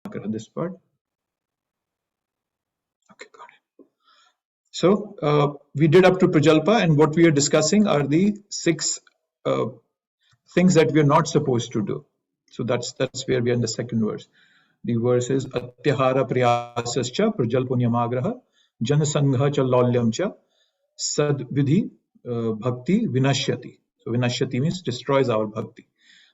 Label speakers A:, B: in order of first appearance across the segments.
A: this part. Okay, got it. So we did up to Prajalpa, and what we are discussing are the 6 things that we are not supposed to do. So that's where we are in the second verse. The verse is Atyahara Priyasascha Prajalpunyamagraha Janasangha cha Laulyam cha Sadvidhi Bhakti Vinashyati. So Vinashyati means destroys our bhakti.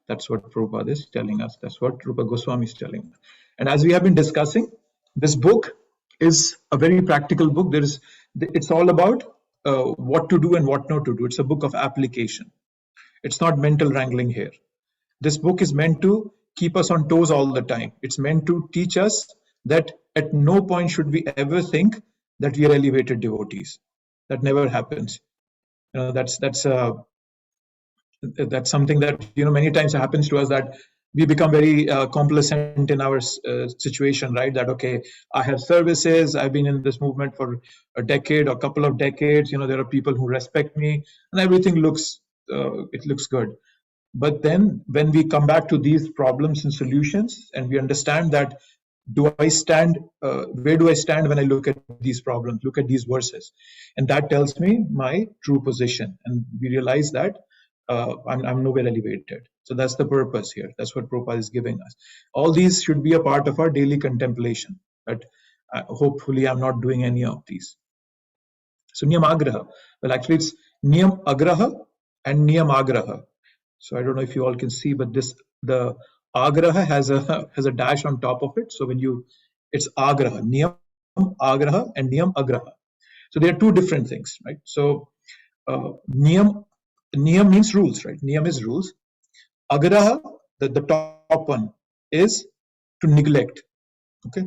A: That's what Prabhupada is telling us. That's what Rupa Goswami is telling us. And as we have been discussing, this book is a very practical book. It's all about what to do and what not to do. It's a book of application. It's not mental wrangling here. This book is meant to keep us on toes all the time. It's meant to teach us that at no point should we ever think that we are elevated devotees. That never happens. That's something that many times happens to us, that we become very complacent in our situation, right? That okay, I have services, I've been in this movement for a decade or a couple of decades. There are people who respect me, and everything looks good. But then when we come back to these problems and solutions, and we understand that where do I stand when I look at these problems, look at these verses, and that tells me my true position, and we realize that I'm nowhere elevated. So that's the purpose here. That's what Prabhupada is giving us. All these should be a part of our daily contemplation, but hopefully I'm not doing any of these. So Niyam Agraha. Well, actually it's Niyam Agraha and Niyam Agraha. So I don't know if you all can see, but the Agraha has a dash on top of it. So it's Agraha, Niyam Agraha and Niyam Agraha. So they are two different things, right? So Niyam means rules, right? Niyam is rules. Agraha, the top one, is to neglect. Okay,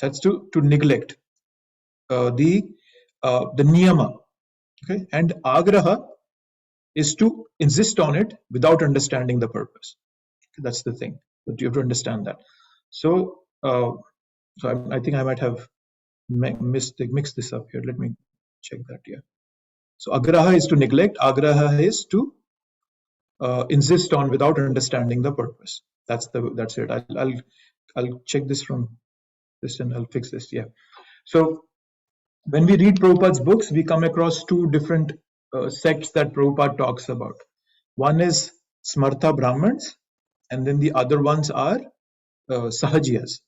A: that's to neglect the niyama. Okay, and agraha is to insist on it without understanding the purpose. Okay, that's the thing, but you have to understand that. So, I think I might have mixed this up here. Let me check that here. So agraha is to neglect. Agraha is to insist on without understanding the purpose. That's it. I'll check this from this and I'll fix this. Yeah. So when we read Prabhupada's books, we come across two different sects that Prabhupada talks about. One is Smartha Brahmins, and then the other ones are Sahajiyas.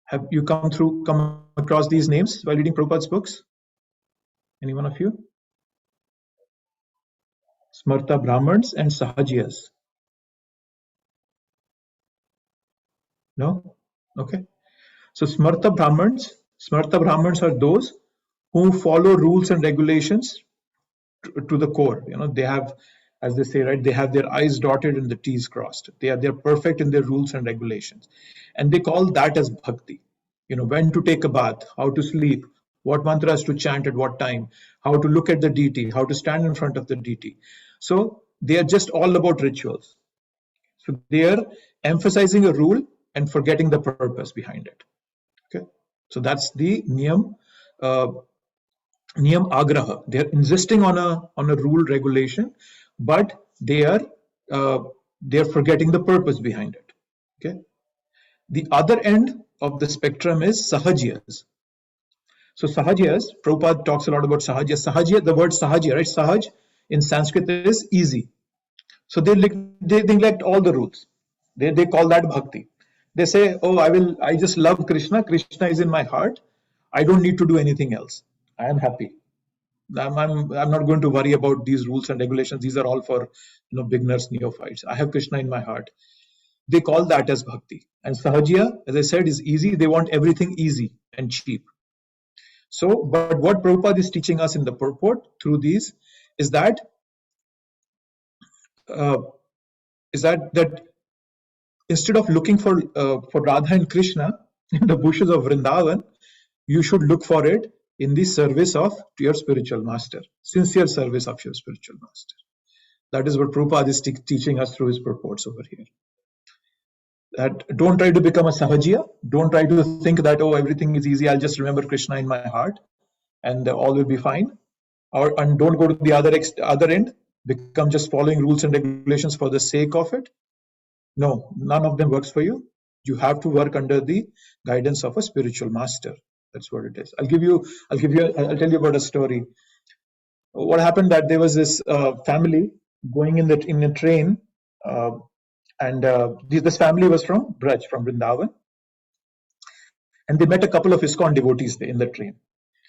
A: Have you come across these names while reading Prabhupada's books? Any one of you? Smartha Brahmins and Sahajiyas. No? Okay. So Smartha Brahmins are those who follow rules and regulations to the core. They have, as they say, right, they have their I's dotted and the T's crossed. They're perfect in their rules and regulations. And they call that as bhakti. When to take a bath, how to sleep, what mantras to chant at what time, how to look at the deity, how to stand in front of the deity. So they are just all about rituals. So they are emphasizing a rule and forgetting the purpose behind it. Okay, so that's the niyam agraha. They are insisting on a rule regulation, but they are forgetting the purpose behind it. Okay, the other end of the spectrum is Sahajiyas. So Sahajiyas, Prabhupada talks a lot about Sahajya. The word Sahajya, right? Sahaj in Sanskrit is easy. So they neglect all the rules. They call that bhakti. They say, oh, I just love Krishna. Krishna is in my heart. I don't need to do anything else. I am happy. I'm not going to worry about these rules and regulations. These are all for beginners, neophytes. I have Krishna in my heart. They call that as bhakti. And Sahajiya, as I said, is easy. They want everything easy and cheap. So, but what Prabhupada is teaching us in the purport through these is that instead of looking for Radha and Krishna in the bushes of Vrindavan, you should look for it in the service of your spiritual master, sincere service of your spiritual master. That is what Prabhupada is teaching us through his purports over here. That don't try to become a Sahajiya. Don't try to think that, oh, everything is easy. I'll just remember Krishna in my heart and all will be fine. And don't go to the other end, become just following rules and regulations for the sake of it. No, none of them works for you. You have to work under the guidance of a spiritual master. That's what it is. I'll tell you about a story. What happened that there was this family going in a train, and this family was from Braj, from Vrindavan, and they met a couple of ISKCON devotees in the train.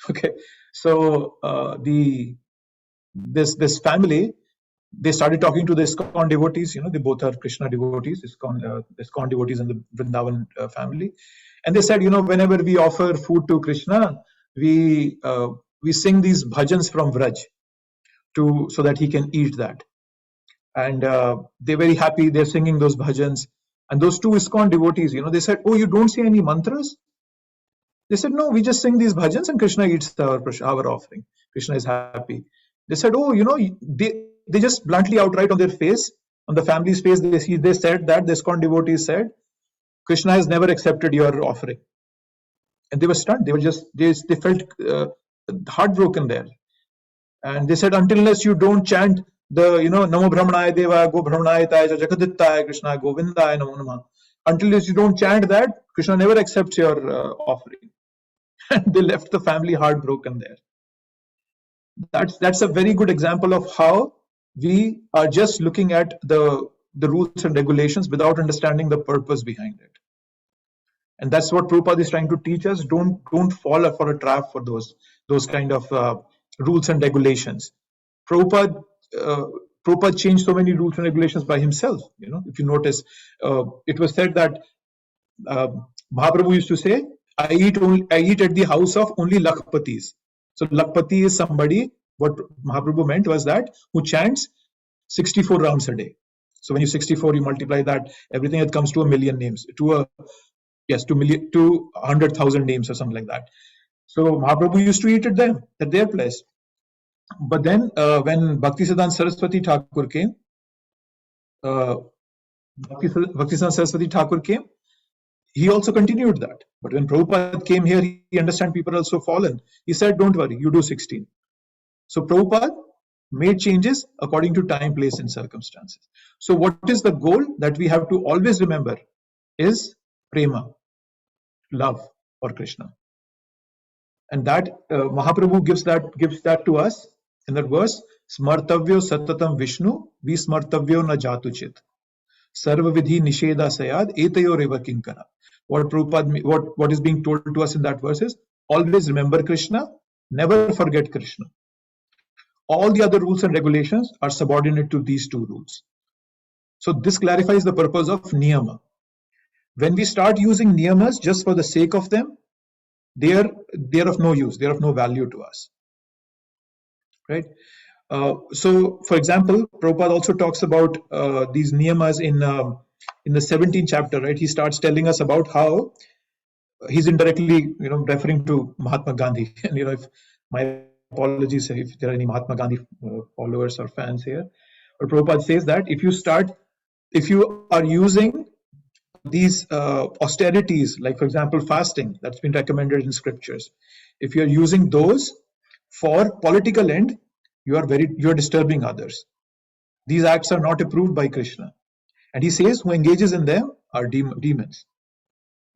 A: Okay, so this family, they started talking to the ISKCON devotees. They both are Krishna devotees, ISKCON devotees in the Vrindavan family, and they said, whenever we offer food to Krishna, we sing these bhajans from Vraj so that he can eat that. And they're very happy. They're singing those bhajans, and those two ISKCON devotees, they said, "Oh, you don't say any mantras?" They said, "No, we just sing these bhajans and Krishna eats our offering. Krishna is happy." They said, "Oh, they just bluntly outright on their face, on the family's face, they said that the ISKCON devotees said, Krishna has never accepted your offering." And they were stunned. They felt heartbroken there. And they said, unless you don't chant the, Namo Brahmanaya Deva, Go Brahmanaya Taya, Jagaditaya Krishna, Govindaya Namo Nama, until you don't chant that, Krishna never accepts your offering. And they left the family heartbroken there. That's a very good example of how we are just looking at the rules and regulations without understanding the purpose behind it. And that's what Prabhupada is trying to teach us. Don't fall for a trap for those kind of rules and regulations. Prabhupada changed so many rules and regulations by himself. If you notice, it was said that Mahaprabhu used to say, I eat at the house of only Lakhpatis. So Lakhpati is somebody, what Mahaprabhu meant was that, who chants 64 rounds a day. So when you 64, you multiply that, everything that comes to 1 million names, to 100,000 names or something like that. So Mahaprabhu used to eat at their place. But then when Bhaktisiddhanta Saraswati Thakur came, he also continued that. But when Prabhupada came here, he understood people are also fallen. He said, don't worry, you do 16. So Prabhupada made changes according to time, place, and circumstances. So what is the goal that we have to always remember is prema, love for Krishna. And that Mahaprabhu gives that to us in that verse, Smartavyo Satatam Vishnu, Vismartavyo na Jatuchit. Sarva Vidhi Nisheda Sayad, Etayo Reva Kinkara. What is being told to us in that verse is, always remember Krishna, never forget Krishna. All the other rules and regulations are subordinate to these two rules. So this clarifies the purpose of niyama. When we start using niyamas just for the sake of them, they are of no use, they are of no value to us. Right? So, for example, Prabhupada also talks about these niyamas in the 17th chapter. Right? He starts telling us about how he's indirectly, referring to Mahatma Gandhi. And if my apologies if there are any Mahatma Gandhi followers or fans here, but Prabhupada says that if you are using these austerities, like for example fasting, that's been recommended in scriptures, if you're using those for political end, you're disturbing others. These acts are not approved by Krishna, and he says who engages in them are demons,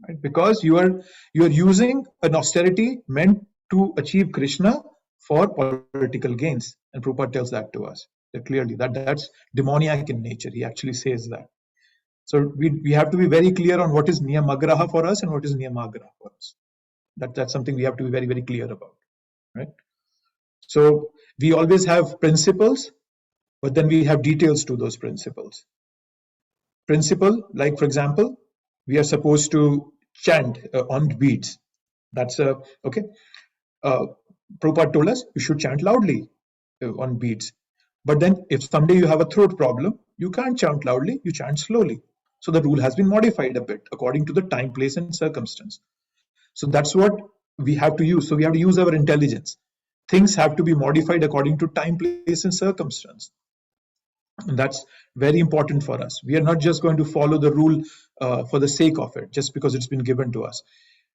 A: right? Because you are using an austerity meant to achieve Krishna for political gains, and Prabhupada tells that to us clearly, that's demoniac in nature. He actually says that. So we have to be very clear on what is niyamagraha for us and what is niyamagraha for us. That's something we have to be very, very clear about, right? So we always have principles, but then we have details to those principles. Principle, like for example, we are supposed to chant on beats. That's okay. Prabhupada told us you should chant loudly on beats. But then if someday you have a throat problem, you can't chant loudly, you chant slowly. So the rule has been modified a bit according to the time, place, and circumstance. So that's what we have to use. So we have to use our intelligence. Things have to be modified according to time, place, and circumstance. And that's very important for us. We are not just going to follow the rule for the sake of it, just because it's been given to us.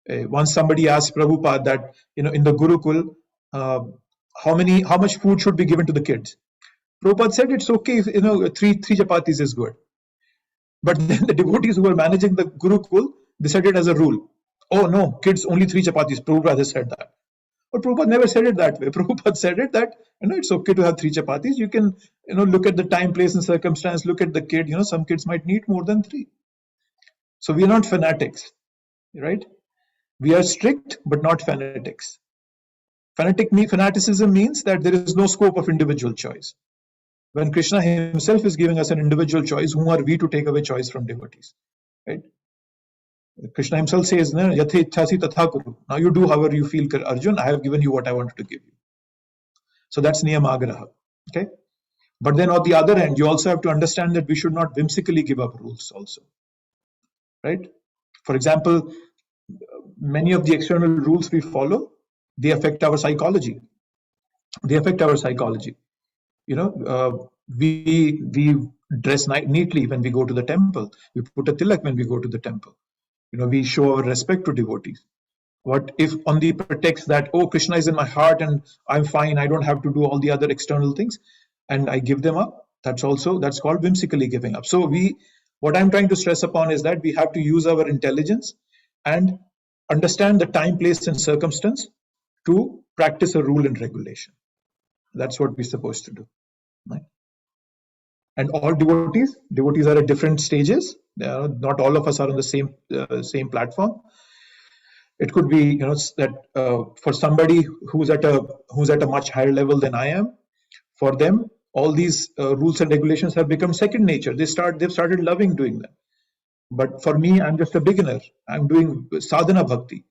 A: Once somebody asked Prabhupada that, in the Gurukul, how much food should be given to the kids? Prabhupada said it's okay if, 3 chapatis is good. But then the devotees who were managing the Gurukul, they set it as a rule. Oh no, kids, only 3 chapatis. Prabhupada has said that. But Prabhupada never said it that way. Prabhupada said it that, it's okay to have 3 chapatis. You can, look at the time, place, and circumstance, look at the kid. Some kids might need more than 3. So we are not fanatics, right? We are strict, but not fanatics. Fanaticism means that there is no scope of individual choice. When Krishna himself is giving us an individual choice, who are we to take away choice from devotees, right? Krishna himself says, "Yathe ichhasi tatha kuru." Now you do however you feel, Arjun. I have given you what I wanted to give you. So that's niyamagraha. Okay. But then on the other hand, you also have to understand that we should not whimsically give up rules also. Right? For example, many of the external rules we follow, they affect our psychology. We dress neatly when we go to the temple. We put a tilak when we go to the temple. We show our respect to devotees. What if on the pretext that, oh, Krishna is in my heart and I'm fine, I don't have to do all the other external things, and I give them up? That's called whimsically giving up. So what I'm trying to stress upon is that we have to use our intelligence and understand the time, place, and circumstance to practice a rule and regulation. That's what we're supposed to do. Right? And all devotees are at different stages. Not all of us are on the same platform. It could be, that for somebody who's at a much higher level than I am, for them, all these rules and regulations have become second nature. They've started loving doing them. But for me, I'm just a beginner. I'm doing sadhana bhakti.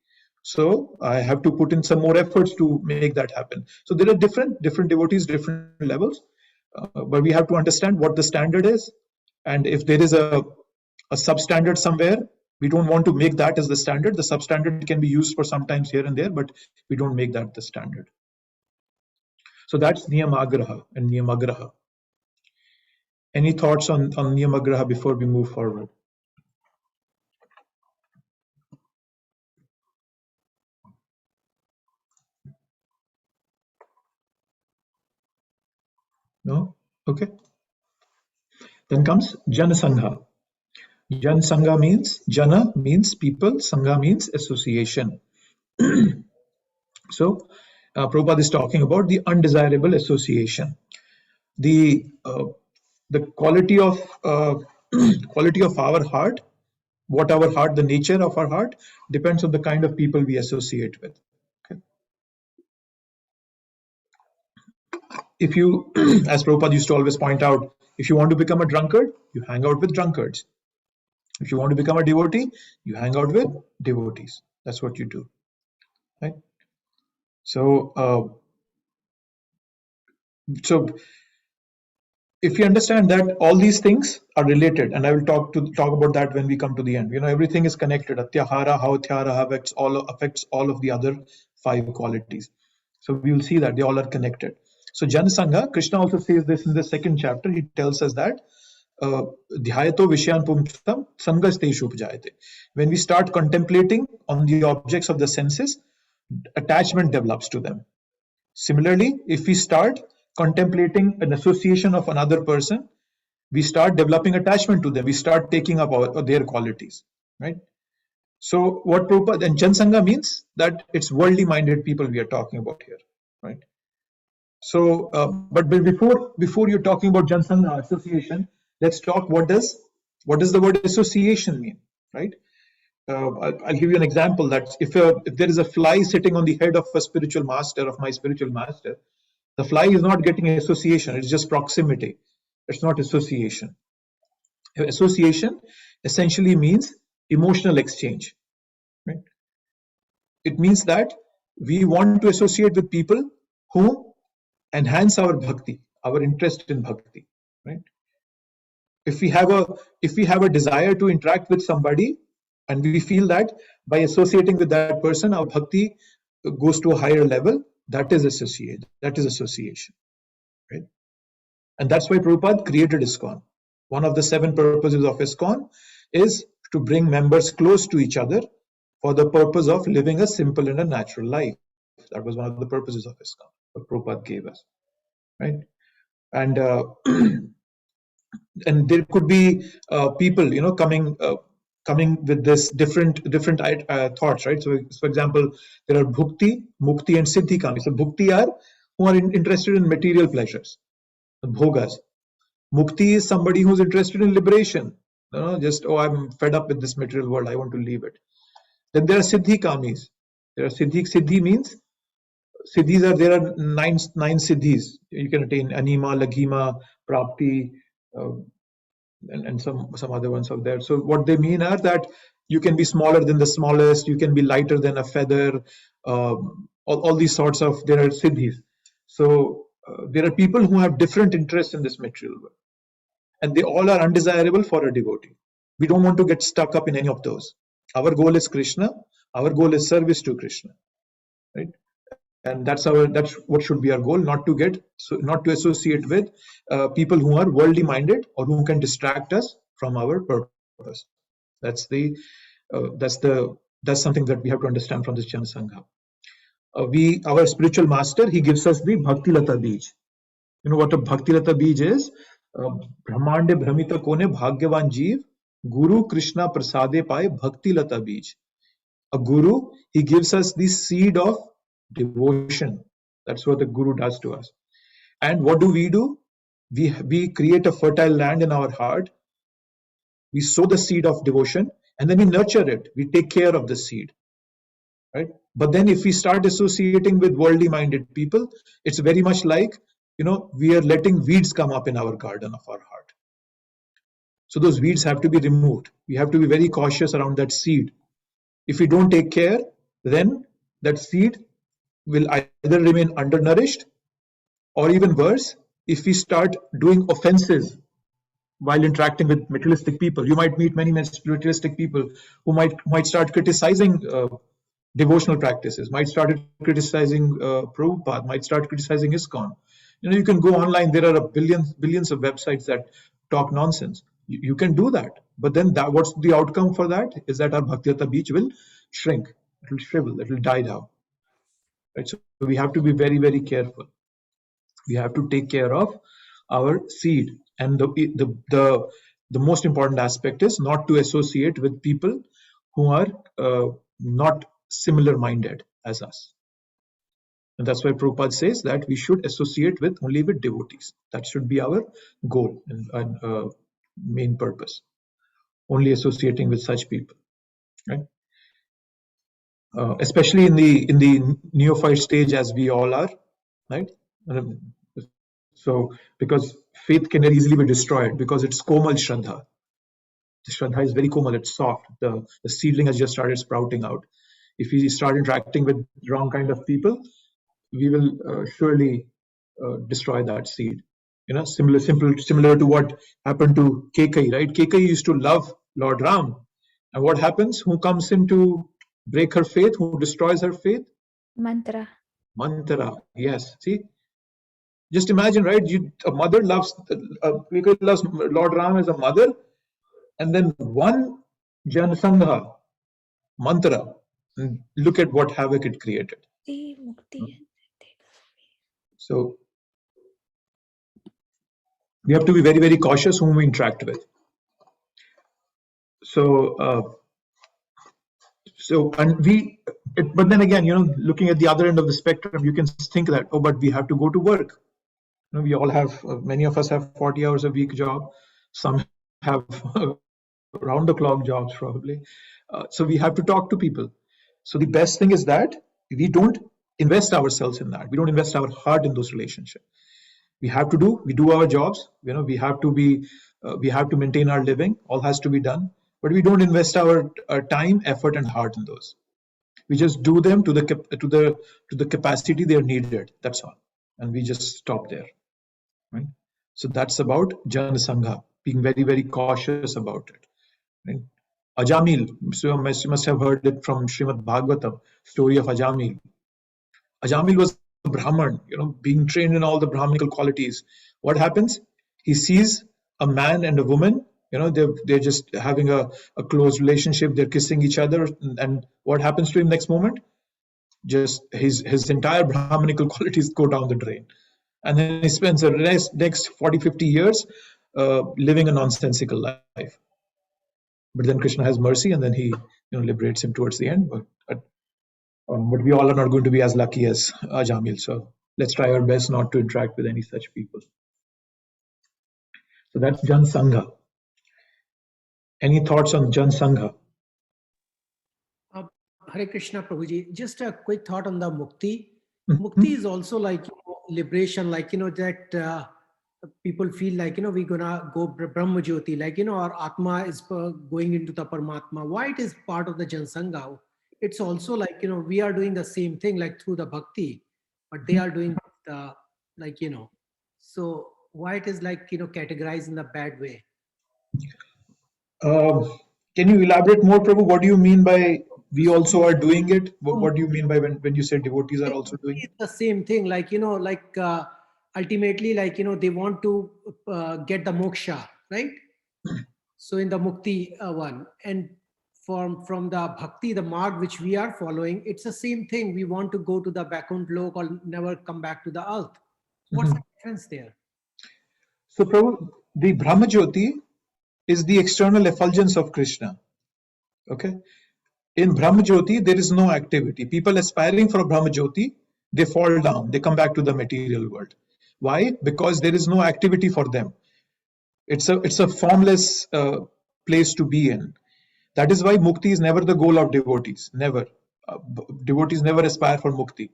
A: So I have to put in some more efforts to make that happen. So there are different devotees, different levels. But we have to understand what the standard is. And if there is a substandard somewhere, we don't want to make that as the standard. The substandard can be used for sometimes here and there, but we don't make that the standard. So that's niyamagraha and niyamagraha. Any thoughts on niyamagraha before we move forward? No? Okay. Then comes janasangha. Sangha means, jana means people, sangha means association. So Prabhupada is talking about the undesirable association. The quality of our heart, the nature of our heart depends on the kind of people we associate with. Okay. If you, as Prabhupada used to always point out, if you want to become a drunkard, you hang out with drunkards. If you want to become a devotee, you hang out with devotees. That's what you do. Right? So if you understand that all these things are related, and I will talk about that when we come to the end. Everything is connected. Atyahara, how Atyahara affects all of the other 5 qualities. So we will see that they all are connected. So Janasangha, Krishna also says this in the 2nd chapter. He tells us that dhyayato vishyan pumtam sangasteshu upjayate. When we start contemplating on the objects of the senses, attachment develops to them. Similarly, if we start contemplating an association of another person, we start developing attachment to them. We start taking up their qualities, right? So what Prabhupada and Jansangha means, that it's worldly minded people we are talking about here, right? So, but before you're talking about Jansangha association, let's talk what does the word association mean, right? I'll give you an example. That if there is a fly sitting on the head of my spiritual master, the fly is not getting association. It's just proximity. It's not association. Association essentially means emotional exchange. Right? It means that we want to associate with people who enhance our bhakti, our interest in bhakti. Right? If we have a desire to interact with somebody, and we feel that by associating with that person, our bhakti goes to a higher level, that is association. Right? And that's why Prabhupada created ISKCON. One of the 7 purposes of ISKCON is to bring members close to each other for the purpose of living a simple and a natural life. That was one of the purposes of ISKCON, what Prabhupada gave us. Right? And and there could be people, coming with this different thoughts, right? So, for example, there are bhukti, mukti, and siddhi kami. So, bhukti are who are interested in material pleasures, bhogas. Mukti is somebody who's interested in liberation. Just, oh, I'm fed up with this material world, I want to leave it. Then there are siddhi kamis. There are siddhi means there are nine siddhis you can attain: anima, laghima, prapti, uh, and some other ones out there. So what they mean are that you can be smaller than the smallest, you can be lighter than a feather, all these sorts of, there are siddhis. So there are people who have different interests in this material world, and they all are undesirable for a devotee. We don't want to get stuck up in any of those. Our goal is Krishna. Our goal is service to Krishna, right? And that's what should be our goal, not to associate with people who are worldly minded or who can distract us from our purpose. That's something that we have to understand from this Jana Sangha. Our spiritual master, he gives us the Bhakti Lata Bij. You know what a Bhakti Lata Bij is? Brahmande Brahmita Kone Bhagyavan Jeev Guru Krishna Prasade Paye Bhakti Lata Bij. A guru, he gives us the seed of devotion. That's what the guru does to us. And what do? We create a fertile land in our heart. We sow the seed of devotion, and then we nurture it. We take care of the seed, right? But then if we start associating with worldly minded people, it's very much like, we are letting weeds come up in our garden of our heart. So those weeds have to be removed. We have to be very cautious around that seed. If we don't take care, then that seed will either remain undernourished, or even worse, if we start doing offenses while interacting with materialistic people. You might meet many materialistic people who might start criticizing devotional practices, might start criticizing Prabhupada, might start criticizing ISKCON. You can go online. There are billions of websites that talk nonsense. You can do that, but then what's the outcome for that? Is that our Bhakti Lata Bij will shrink, it will shrivel, it will die down. Right? So we have to be very, very careful. We have to take care of our seed, and the most important aspect is not to associate with people who are not similar minded as us. And that's why Prabhupada says that we should associate only with devotees. That should be our goal and main purpose. Only associating with such people, right? Especially in the neophyte stage, as we all are, right? So because faith can easily be destroyed because it's komal shraddha. The shraddha is very komal, it's soft. The seedling has just started sprouting out. If we start interacting with wrong kind of people, we will surely destroy that seed. Similar to what happened to Kekai, right? Kekai used to love Lord Ram, and what happens? Who comes in to break her faith? Who destroys her faith?
B: Mantra.
A: Yes. See, just imagine, right? A mother loves Lord Ram as a mother, and then one Jana Sangha mantra, and look at what havoc it created. So we have to be very, very cautious whom we interact with. But then again, looking at the other end of the spectrum, you can think that, but we have to go to work. We all have, many of us have 40 hours a week job. Some have round the clock jobs probably. So we have to talk to people. So the best thing is that we don't invest ourselves in that. We don't invest our heart in those relationships. We do our jobs. We have to maintain our living. All has to be done. But we don't invest our time, effort, and heart in those. We just do them to the capacity they are needed. That's all, and we just stop there. Right? So that's about Jana Sangha, being very, very cautious about it. Right? Ajamil, so you must have heard it from Srimad Bhagavatam, story of Ajamil. Ajamil was a Brahman, being trained in all the Brahmanical qualities. What happens? He sees a man and a woman, they're just having a close relationship, they're kissing each other, and what happens to him next moment? Just his entire Brahmanical qualities go down the drain. And then he spends the next 40-50 years living a nonsensical life. But then Krishna has mercy, and then he liberates him towards the end. But we all are not going to be as lucky as Jamil. So let's try our best not to interact with any such people. So that's Jan Sangha. Any thoughts on Jan Sangha?
B: Hare Krishna, Prabhuji. Just a quick thought on the Mukti. Mukti is also like liberation, like, that people feel like, we're gonna go Brahma Jyoti, like, our Atma is going into the Paramatma. Why it is part of the Jan Sangha? It's also like, we are doing the same thing, like through the Bhakti, but they are doing the, like, so why it is like, categorized in the bad way?
A: Can you elaborate more, Prabhu? What do you mean by we also are doing it? What do you mean by when you say devotees are also doing it?
B: It's the same thing, like, ultimately, like, they want to get the moksha, right? So in the Mukti one, and from the Bhakti, the marg which we are following, it's the same thing. We want to go to the Vaikuntha Lok or never come back to the earth. What's the difference there?
A: So, Prabhu, the Brahma Jyoti is the external effulgence of Krishna. Okay. In Brahma Jyoti, there is no activity. People aspiring for Brahma Jyoti, they fall down. They come back to the material world. Why? Because there is no activity for them. It's a formless place to be in. That is why Mukti is never the goal of devotees. Never. Devotees never aspire for Mukti.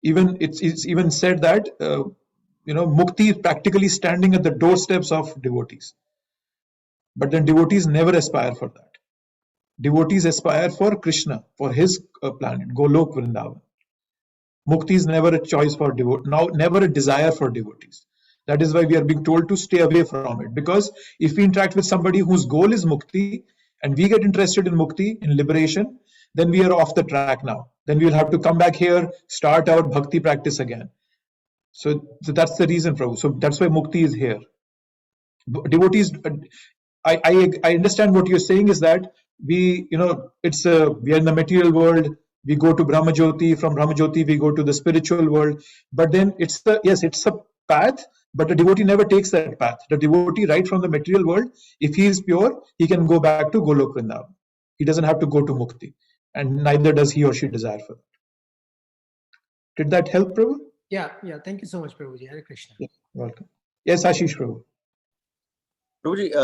A: Even it's even said that Mukti is practically standing at the doorsteps of devotees. But then devotees never aspire for that. Devotees aspire for Krishna, for his planet, Golok Vrindavan. Mukti is never a choice for devotees, now never a desire for devotees. That is why we are being told to stay away from it. Because if we interact with somebody whose goal is Mukti, and we get interested in Mukti, in liberation, then we are off the track now. Then we will have to come back here, start our Bhakti practice again. So that's the reason, Prabhu. So that's why Mukti is here. Devotees, I understand what you're saying is that we are in the material world. We go to Brahma Jyoti. From Brahma Jyoti, we go to the spiritual world. But then it's a path, but the devotee never takes that path. The devotee, right from the material world, if he is pure, he can go back to Golok Vrindavan. He doesn't have to go to Mukti, and neither does he or she desire for that. Did that help, Prabhu?
B: Yeah. Thank you so much, Prabhuji. Hare Krishna.
A: Yeah, welcome. Yes, Ashish, Prabhu.
C: Prabhuji,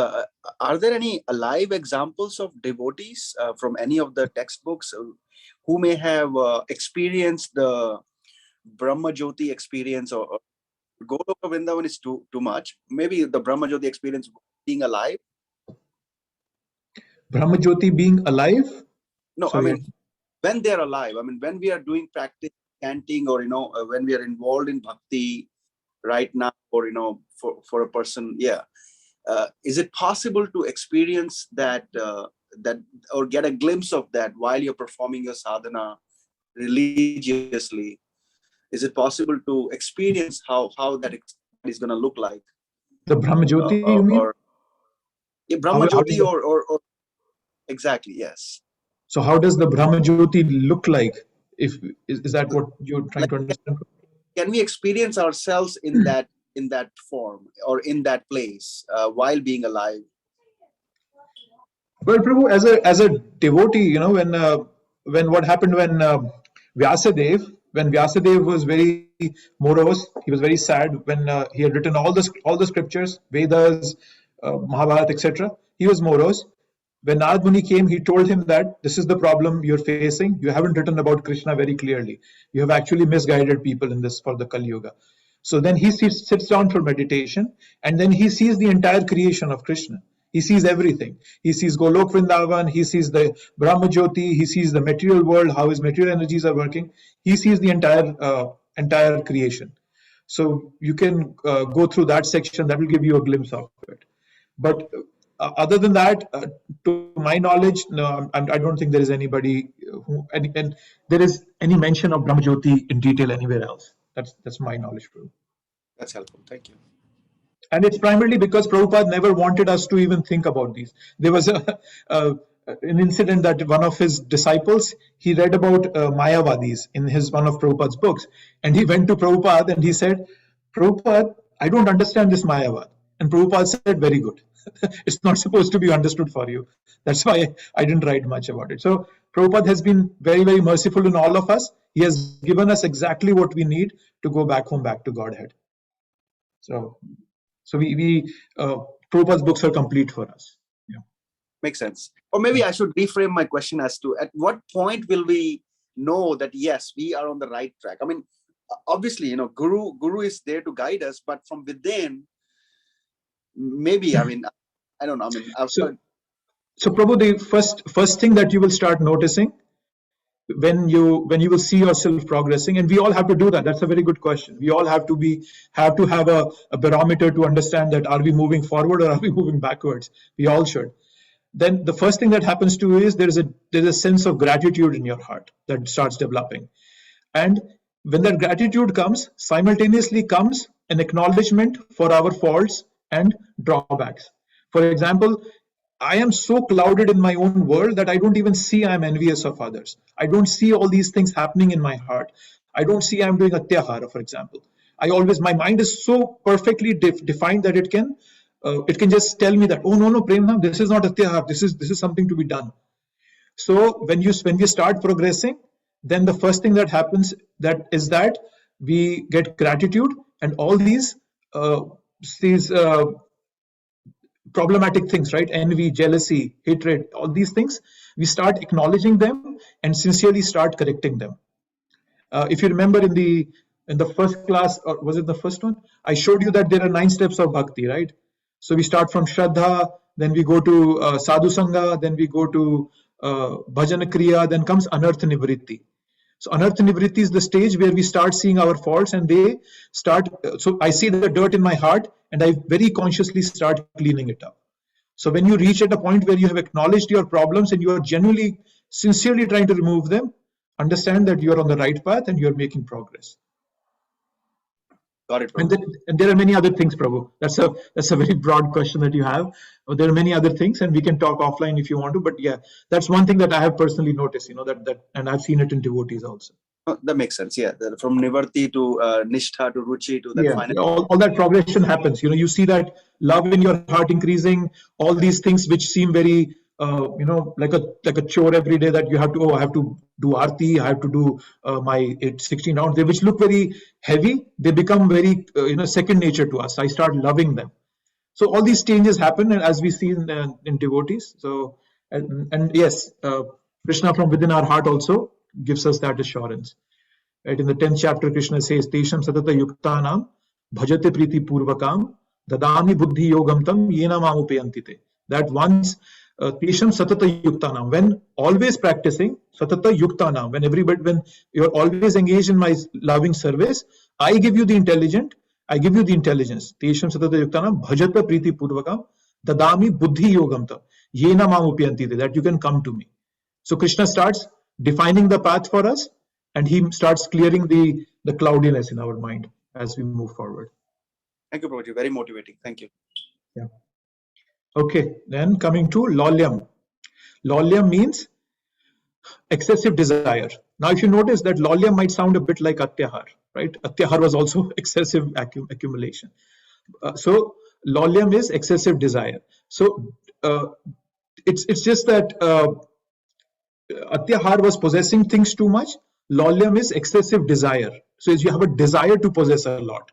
C: are there any alive examples of devotees from any of the textbooks who may have experienced the Brahma Jyoti experience, or Goloka Vrindavan is too much? Maybe the Brahma Jyoti experience being alive?
A: Brahma Jyoti being alive?
C: No,
A: Sorry.
C: I mean, when they're alive, I mean, when we are doing practice, chanting, or, when we are involved in bhakti right now, or, for a person, yeah. Is it possible to experience that or get a glimpse of that while you're performing your sadhana religiously? Is it possible to experience how that is going to look like?
A: The Brahma Jyoti, you mean?
C: Brahma Jyoti or exactly, yes.
A: So how does the Brahma Jyoti look like? Is that what you're trying to understand?
C: Can we experience ourselves in that form or in that place while being alive?
A: Well, Prabhu, as a devotee, when what happened when Vyasadeva was very morose, he was very sad when he had written all the scriptures, Vedas, Mahabharata, etc. He was morose. When Narad Muni came, he told him that this is the problem you're facing. You haven't written about Krishna very clearly. You have actually misguided people in this for the Kali Yuga. So then he sits down for meditation, and then he sees the entire creation of Krishna. He sees everything. He sees Golok Vrindavan, he sees the Brahma Jyoti, he sees the material world, how his material energies are working. He sees the entire creation. So you can go through that section. That will give you a glimpse of it. But other than that, to my knowledge, no, I don't think there is anybody and there is any mention of Brahma Jyoti in detail anywhere else. That's my knowledge, Prabhu.
C: That's helpful. Thank you.
A: And it's primarily because Prabhupada never wanted us to even think about these. There was an incident that one of his disciples, he read about Mayavadis in one of Prabhupada's books. And he went to Prabhupada and he said, Prabhupada, I don't understand this Mayavad. And Prabhupada said, very good. It's not supposed to be understood for you. That's why I didn't write much about it. So Prabhupada has been very, very merciful in all of us. He has given us exactly what we need to go back home, back to Godhead. So Prabhupada's books are complete for us. Yeah.
C: Makes sense. Or maybe I should reframe my question as to, at what point will we know that, yes, we are on the right track? I mean, obviously, Guru is there to guide us, but from within, maybe, I mean, I don't know. I mean,
A: so Prabhu, the first thing that you will start noticing when you will see yourself progressing, and we all have to do that. That's a very good question. We all have to have a barometer to understand that, are we moving forward or are we moving backwards? We all should. Then the first thing that happens to you is there's a sense of gratitude in your heart that starts developing. And when that gratitude comes, simultaneously comes an acknowledgement for our faults and drawbacks. For example, I am so clouded in my own world that I don't even see I'm envious of others. I don't see all these things happening in my heart. I don't see I'm doing atyahara, for example. My mind is so perfectly defined that it can just tell me that, oh no, Premna, this is not atyahara. This is something to be done. So when we start progressing, then the first thing that happens is that we get gratitude, and all these problematic things, right? Envy, jealousy, hatred, all these things, we start acknowledging them and sincerely start correcting them. If you remember in the first class, or was it the first one? I showed you that there are 9 steps of bhakti, right? So we start from Shraddha, then we go to Sadhu Sangha, then we go to Bhajana Kriya, then comes Anartha Nivritti. So Anartha Nivritti is the stage where we start seeing our faults, and they start, so I see the dirt in my heart and I very consciously start cleaning it up. So when you reach at a point where you have acknowledged your problems and you are genuinely, sincerely trying to remove them, understand that you are on the right path and you are making progress.
C: Got it,
A: and there are many other things, Prabhu. That's a very broad question that you have. There are many other things, and we can talk offline if you want to. But yeah, that's one thing that I have personally noticed. That, and I've seen it in devotees also.
C: That makes sense. Yeah, from Nivarti to Nishtha to Ruchi to that.
A: Yeah, final. All that progression happens. You see that love in your heart increasing. All these things which seem very like a chore every day, that you have to, I have to do arti, I have to do my 16 rounds, which look very heavy, they become very second nature to us. I start loving them. So all these changes happen, and as we see in devotees. So and yes, Krishna from within our heart also gives us that assurance. Right, in the 10th chapter, Krishna says, Tesham satata yuktanam bhajate priti purvakam dadami buddhi yogam tam yena mamupayantite. That once Tesham satata yuktanam, when always practicing satata yuktanam, when you're always engaged in my loving service, I give you the intelligence. Tesham satata yuktanam bhajata priti purvakam dadami buddhi yogam tam yena mamupayantite, that you can come to me. So Krishna starts defining the path for us, and he starts clearing the cloudiness in our mind as we move forward.
C: Thank you, Prabhuji. Very motivating. Thank you.
A: Yeah. Okay, then coming to Laulyam. Laulyam means excessive desire. Now, if you notice that Laulyam might sound a bit like Atyahar, right? Atyahar was also excessive accumulation. So Laulyam is excessive desire. So it's just that Atyahar was possessing things too much. Laulyam is excessive desire. So you have a desire to possess a lot,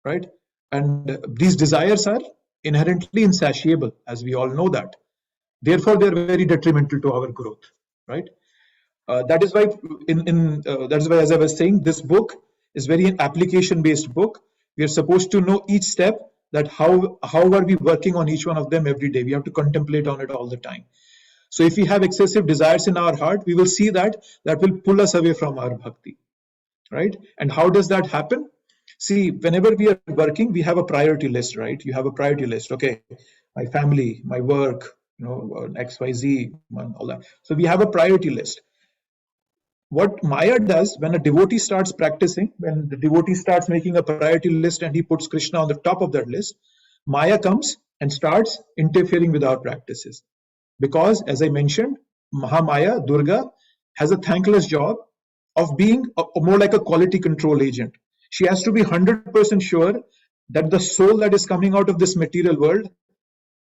A: right? And these desires are inherently insatiable, as we all know that. Therefore, they are very detrimental to our growth, right? That is why, as I was saying, this book is very an application-based book. We are supposed to know each step, that how are we working on each one of them every day. We have to contemplate on it all the time. So if we have excessive desires in our heart, we will see that will pull us away from our bhakti, right? And how does that happen? See, whenever we are working, we have a priority list, right? You have a priority list. Okay, my family, my work, XYZ, all that. So we have a priority list. What Maya does, when a devotee starts practicing, when the devotee starts making a priority list and he puts Krishna on the top of that list, Maya comes and starts interfering with our practices. Because, as I mentioned, Mahamaya, Durga, has a thankless job of being more like a quality control agent. She has to be 100% sure that the soul that is coming out of this material world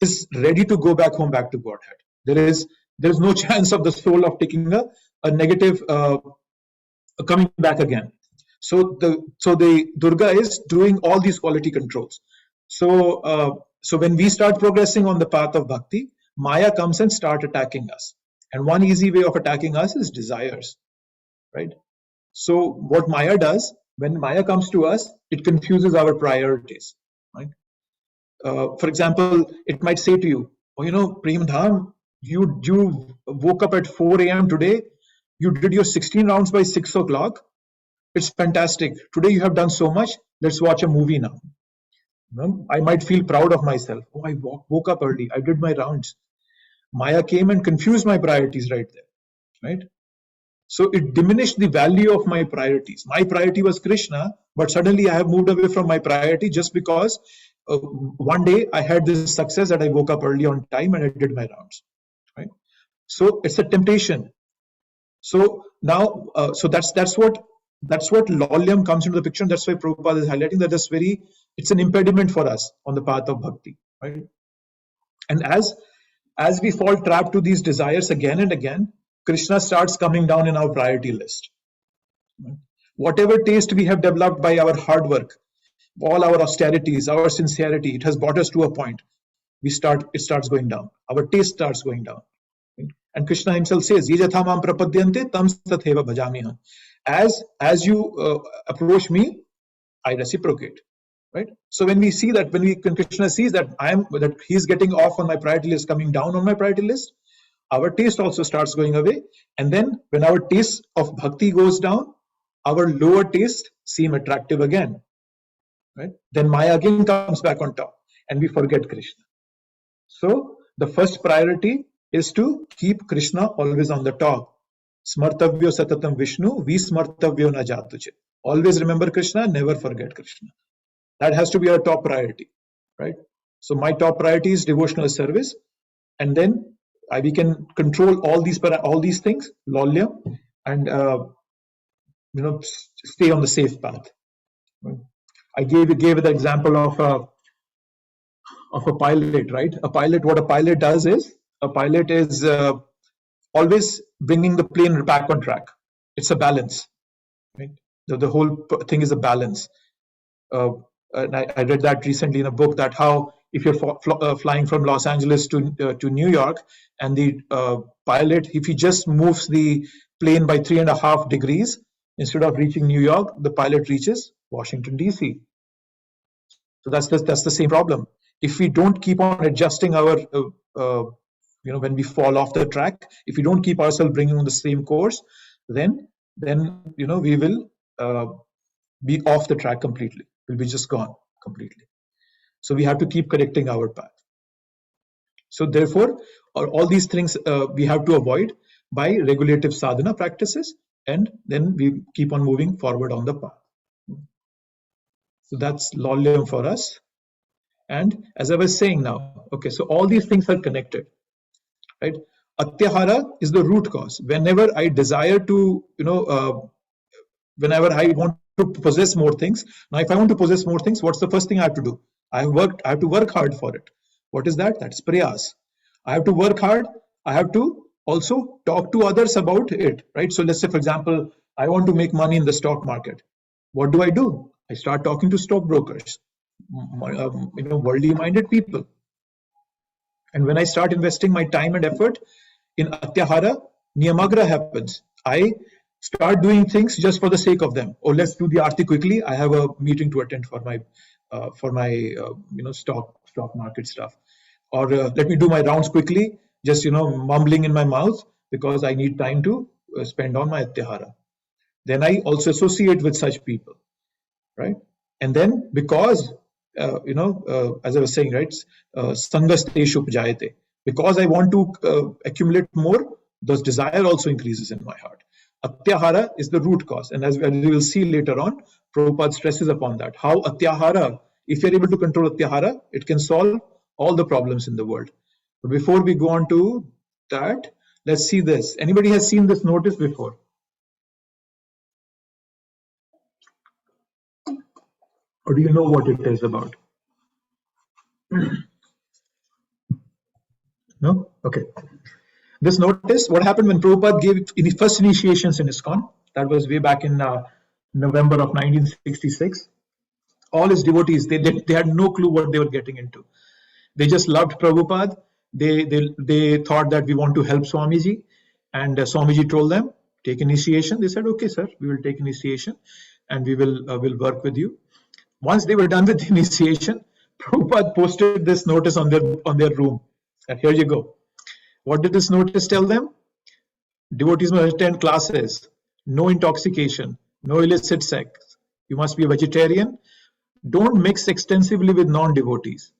A: is ready to go back home, back to Godhead. There is no chance of the soul of taking a negative coming back again. So the Durga is doing all these quality controls. So when we start progressing on the path of bhakti, Maya comes and start attacking us. And one easy way of attacking us is desires, right? So what Maya does, when Maya comes to us, it confuses our priorities, right? For example, it might say to you, oh, Prem Dham, you woke up at 4 a.m. today, you did your 16 rounds by 6 o'clock. It's fantastic. Today you have done so much. Let's watch a movie now. I might feel proud of myself. Oh, I woke up early. I did my rounds. Maya came and confused my priorities right there, right? So it diminished the value of my priorities. My priority was Krishna, but suddenly I have moved away from my priority just because one day I had this success that I woke up early on time and I did my rounds, right? So it's a temptation. So now, so that's what Laulyam comes into the picture. And that's why Prabhupada is highlighting that it's an impediment for us on the path of bhakti, right? And as we fall trapped to these desires again and again, Krishna starts coming down in our priority list. Whatever taste we have developed by our hard work, all our austerities, our sincerity, it has brought us to a point. It starts going down. Our taste starts going down. And Krishna himself says, Ye jatha mam prapadyante tam tatheva bhajamiham. As you approach me, I reciprocate. Right? So when we see that, when Krishna sees that he's getting off on my priority list, coming down on my priority list, our taste also starts going away. And then when our taste of bhakti goes down, our lower taste seem attractive again. Right? Then Maya again comes back on top and we forget Krishna. So the first priority is to keep Krishna always on the top. Smartavyo satatam Vishnu, vismartavyo na jatuche. Always remember Krishna, never forget Krishna. That has to be our top priority, right? So my top priority is devotional service, and then we can control all these things, Laulyam, and stay on the safe path. I gave the example of a pilot, right? What a pilot does is always bringing the plane back on track. It's a balance, right? The whole thing is a balance. And I read that recently in a book, that how if you're flying from Los Angeles to New York, and the pilot, if he just moves the plane by 3.5 degrees, instead of reaching New York, the pilot reaches Washington DC. So that's the same problem. If we don't keep on adjusting our when we fall off the track, if we don't keep ourselves bringing on the same course, then we will be off the track completely. We'll be just gone completely. So we have to keep correcting our path. So therefore, all these things we have to avoid by regulative sadhana practices, and then we keep on moving forward on the path. So that's Laulyam for us. And as I was saying now, okay, so all these things are connected, right? Atyahara is the root cause. Whenever I desire to, whenever I want to possess more things. Now, if I want to possess more things, what's the first thing I have to do? I have to work hard for it. What is that? That's prayas. I have to work hard. I have to also talk to others about it, right? So let's say, for example, I want to make money in the stock market. What do? I start talking to stockbrokers, worldly minded people. And when I start investing my time and effort in Atyahara, Niyamagra happens. I start doing things just for the sake of them. Oh, let's do the arti quickly. I have a meeting to attend for my stock market stuff. Or let me do my rounds quickly, just mumbling in my mouth because I need time to spend on my Atyahara. Then I also associate with such people, right? And then because as I was saying, right, sangasteshu upjayate. Because I want to accumulate more, those desire also increases in my heart. Atyahara is the root cause, and as we will see later on, Prabhupada stresses upon that. How Atyahara, if you're able to control Atyahara, it can solve all the problems in the world. But before we go on to that, let's see this. Anybody has seen this notice before? Or do you know what it is about? No? Okay. This notice, what happened when Prabhupada gave the first initiations in ISKCON, that was way back in November of 1966. All his devotees, they had no clue what they were getting into. They just loved Prabhupada. They thought that we want to help Swamiji. And Swamiji told them, take initiation. They said, okay, sir, we will take initiation and we will work with you. Once they were done with the initiation, Prabhupada posted this notice on their room. And here you go. What did this notice tell them? Devotees must attend classes, no intoxication, no illicit sex. You must be a vegetarian. Don't mix extensively with non-devotees.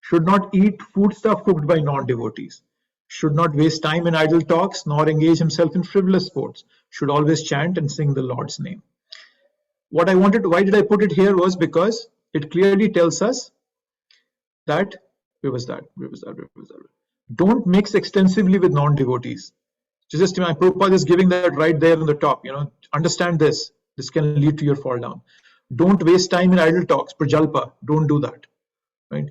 A: Should not eat foodstuff cooked by non-devotees. Should not waste time in idle talks, nor engage himself in frivolous sports. Should always chant and sing the Lord's name. Why did I put it here was because it clearly tells us that, where was that? Don't mix extensively with non-devotees. Just my Prabhupada is giving that right there on the top. Understand this. This can lead to your fall down. Don't waste time in idle talks. Prajalpa. Don't do that. Right.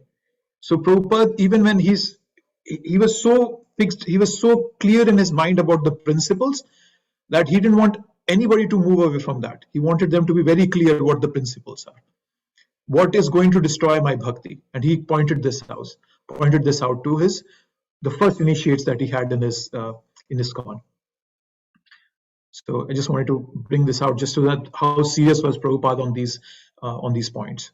A: So Prabhupada, even when he was so fixed, he was so clear in his mind about the principles that he didn't want anybody to move away from that. He wanted them to be very clear what the principles are. What is going to destroy my bhakti? And he pointed this out to the first initiates that he had in his ISKCON. So I just wanted to bring this out just so that how serious was Prabhupada on these points.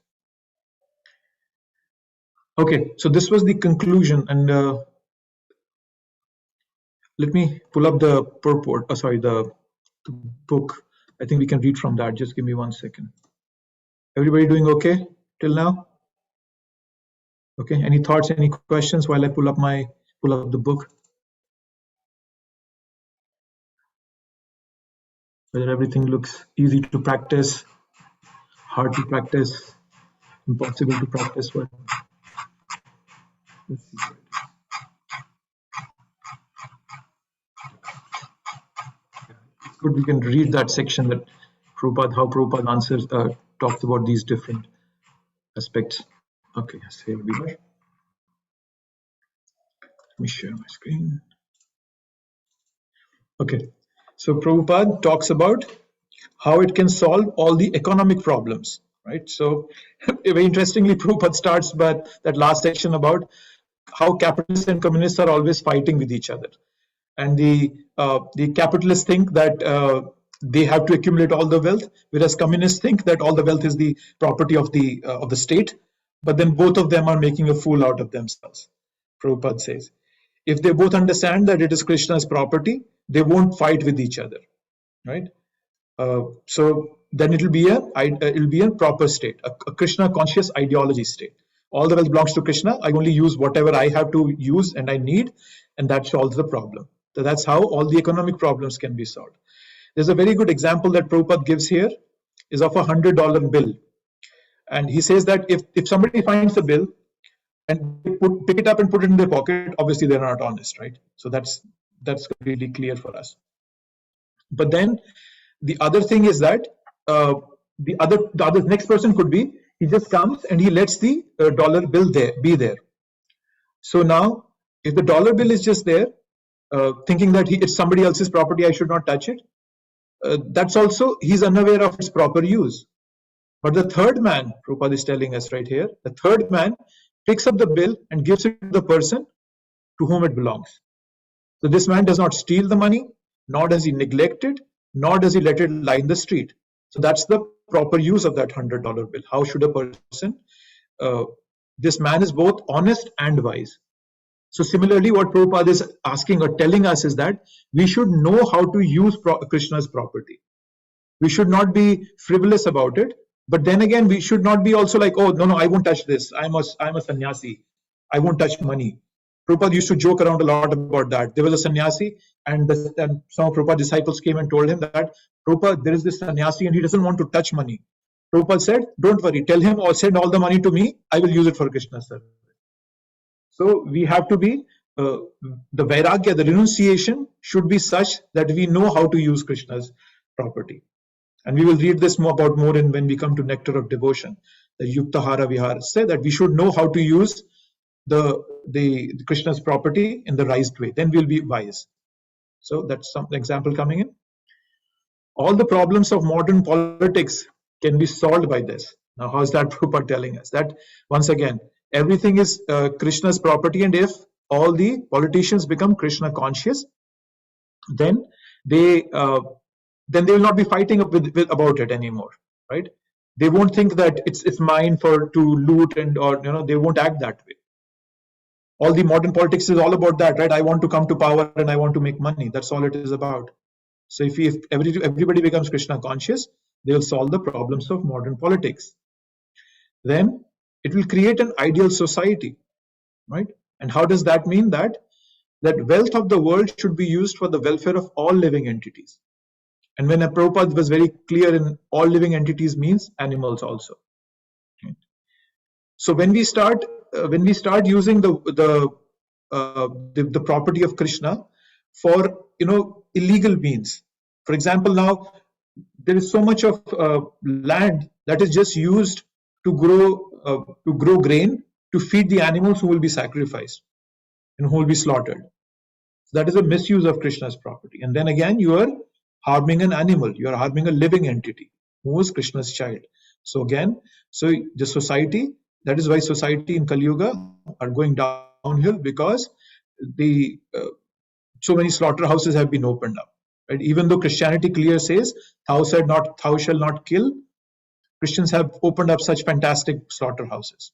A: Okay, so this was the conclusion, and let me pull up the purport. The book. I think we can read from that. Just give me 1 second. Everybody doing okay till now? Okay. Any thoughts? Any questions while I pull up the book? Whether everything looks easy to practice, hard to practice, impossible to practice. What? Let's see. It's good we can read that section that how Prabhupada answers talks about these different aspects. Okay, yes, here we are. Let me share my screen. Okay, so Prabhupada talks about how it can solve all the economic problems, right? So very interestingly, Prabhupada starts by that last section about how capitalists and communists are always fighting with each other. And the capitalists think that they have to accumulate all the wealth, whereas communists think that all the wealth is the property of the state. But then both of them are making a fool out of themselves. Prabhupada says, if they both understand that it is Krishna's property, they won't fight with each other, right? So then it'll be a proper state, a Krishna conscious ideology state. All the wealth belongs to Krishna. I only use whatever I have to use and I need, and that solves the problem. So that's how all the economic problems can be solved. There's a very good example that Prabhupada gives here is of $100 bill. And he says that if somebody finds a bill and pick it up and put it in their pocket, obviously they're not honest, right? So that's completely clear for us. But then the other thing is that the other next person could be, he just comes and he lets the dollar bill be there. So now if the dollar bill is just there, thinking that it's somebody else's property, I should not touch it, that's also, he's unaware of its proper use. But the third man, Prabhupada is telling us right here, the third man picks up the bill and gives it to the person to whom it belongs. So this man does not steal the money, nor does he neglect it, nor does he let it lie in the street. So that's the proper use of that $100 bill. How should a person, this man is both honest and wise. So similarly, what Prabhupada is asking or telling us is that we should know how to use Krishna's property. We should not be frivolous about it. But then again, we should not be also like, oh, no, I won't touch this. I'm a sannyasi. I won't touch money. Prabhupada used to joke around a lot about that. There was a sannyasi, and some of Prabhupada's disciples came and told him that, Prabhupada, there is this sannyasi and he doesn't want to touch money. Prabhupada said, don't worry, tell him or send all the money to me. I will use it for Krishna's service. So we have to be, the vairagya, the renunciation should be such that we know how to use Krishna's property. And we will read this more when we come to Nectar of Devotion. the Yuktahara Vihara, say that we should know how to use the Krishna's property in the right way. Then we'll be wise. So that's some example coming in. All the problems of modern politics can be solved by this. Now, how is that Prabhupada telling us? That once again, everything is Krishna's property, and if all the politicians become Krishna conscious, then they will not be fighting up with about it anymore, right? They won't think that it's mine to loot, and or they won't act that way. All the modern politics is all about that, right? I want to come to power and I want to make money. That's all it is about. So if everybody becomes Krishna conscious, they will solve the problems of modern politics. Then it will create an ideal society, right? And how does that mean? That wealth of the world should be used for the welfare of all living entities. And when Prabhupada was very clear in all living entities means animals also. Right? So when we start using the property of Krishna for illegal means, for example, now there is so much of land that is just used to grow grain to feed the animals who will be sacrificed and who will be slaughtered. So that is a misuse of Krishna's property. And then again, you are harming an animal, you are harming a living entity who is Krishna's child. So again, the society, that is why society in Kali Yuga are going downhill, because so many slaughterhouses have been opened up. Right? Even though Christianity clearly says, thou shall not kill, Christians have opened up such fantastic slaughterhouses.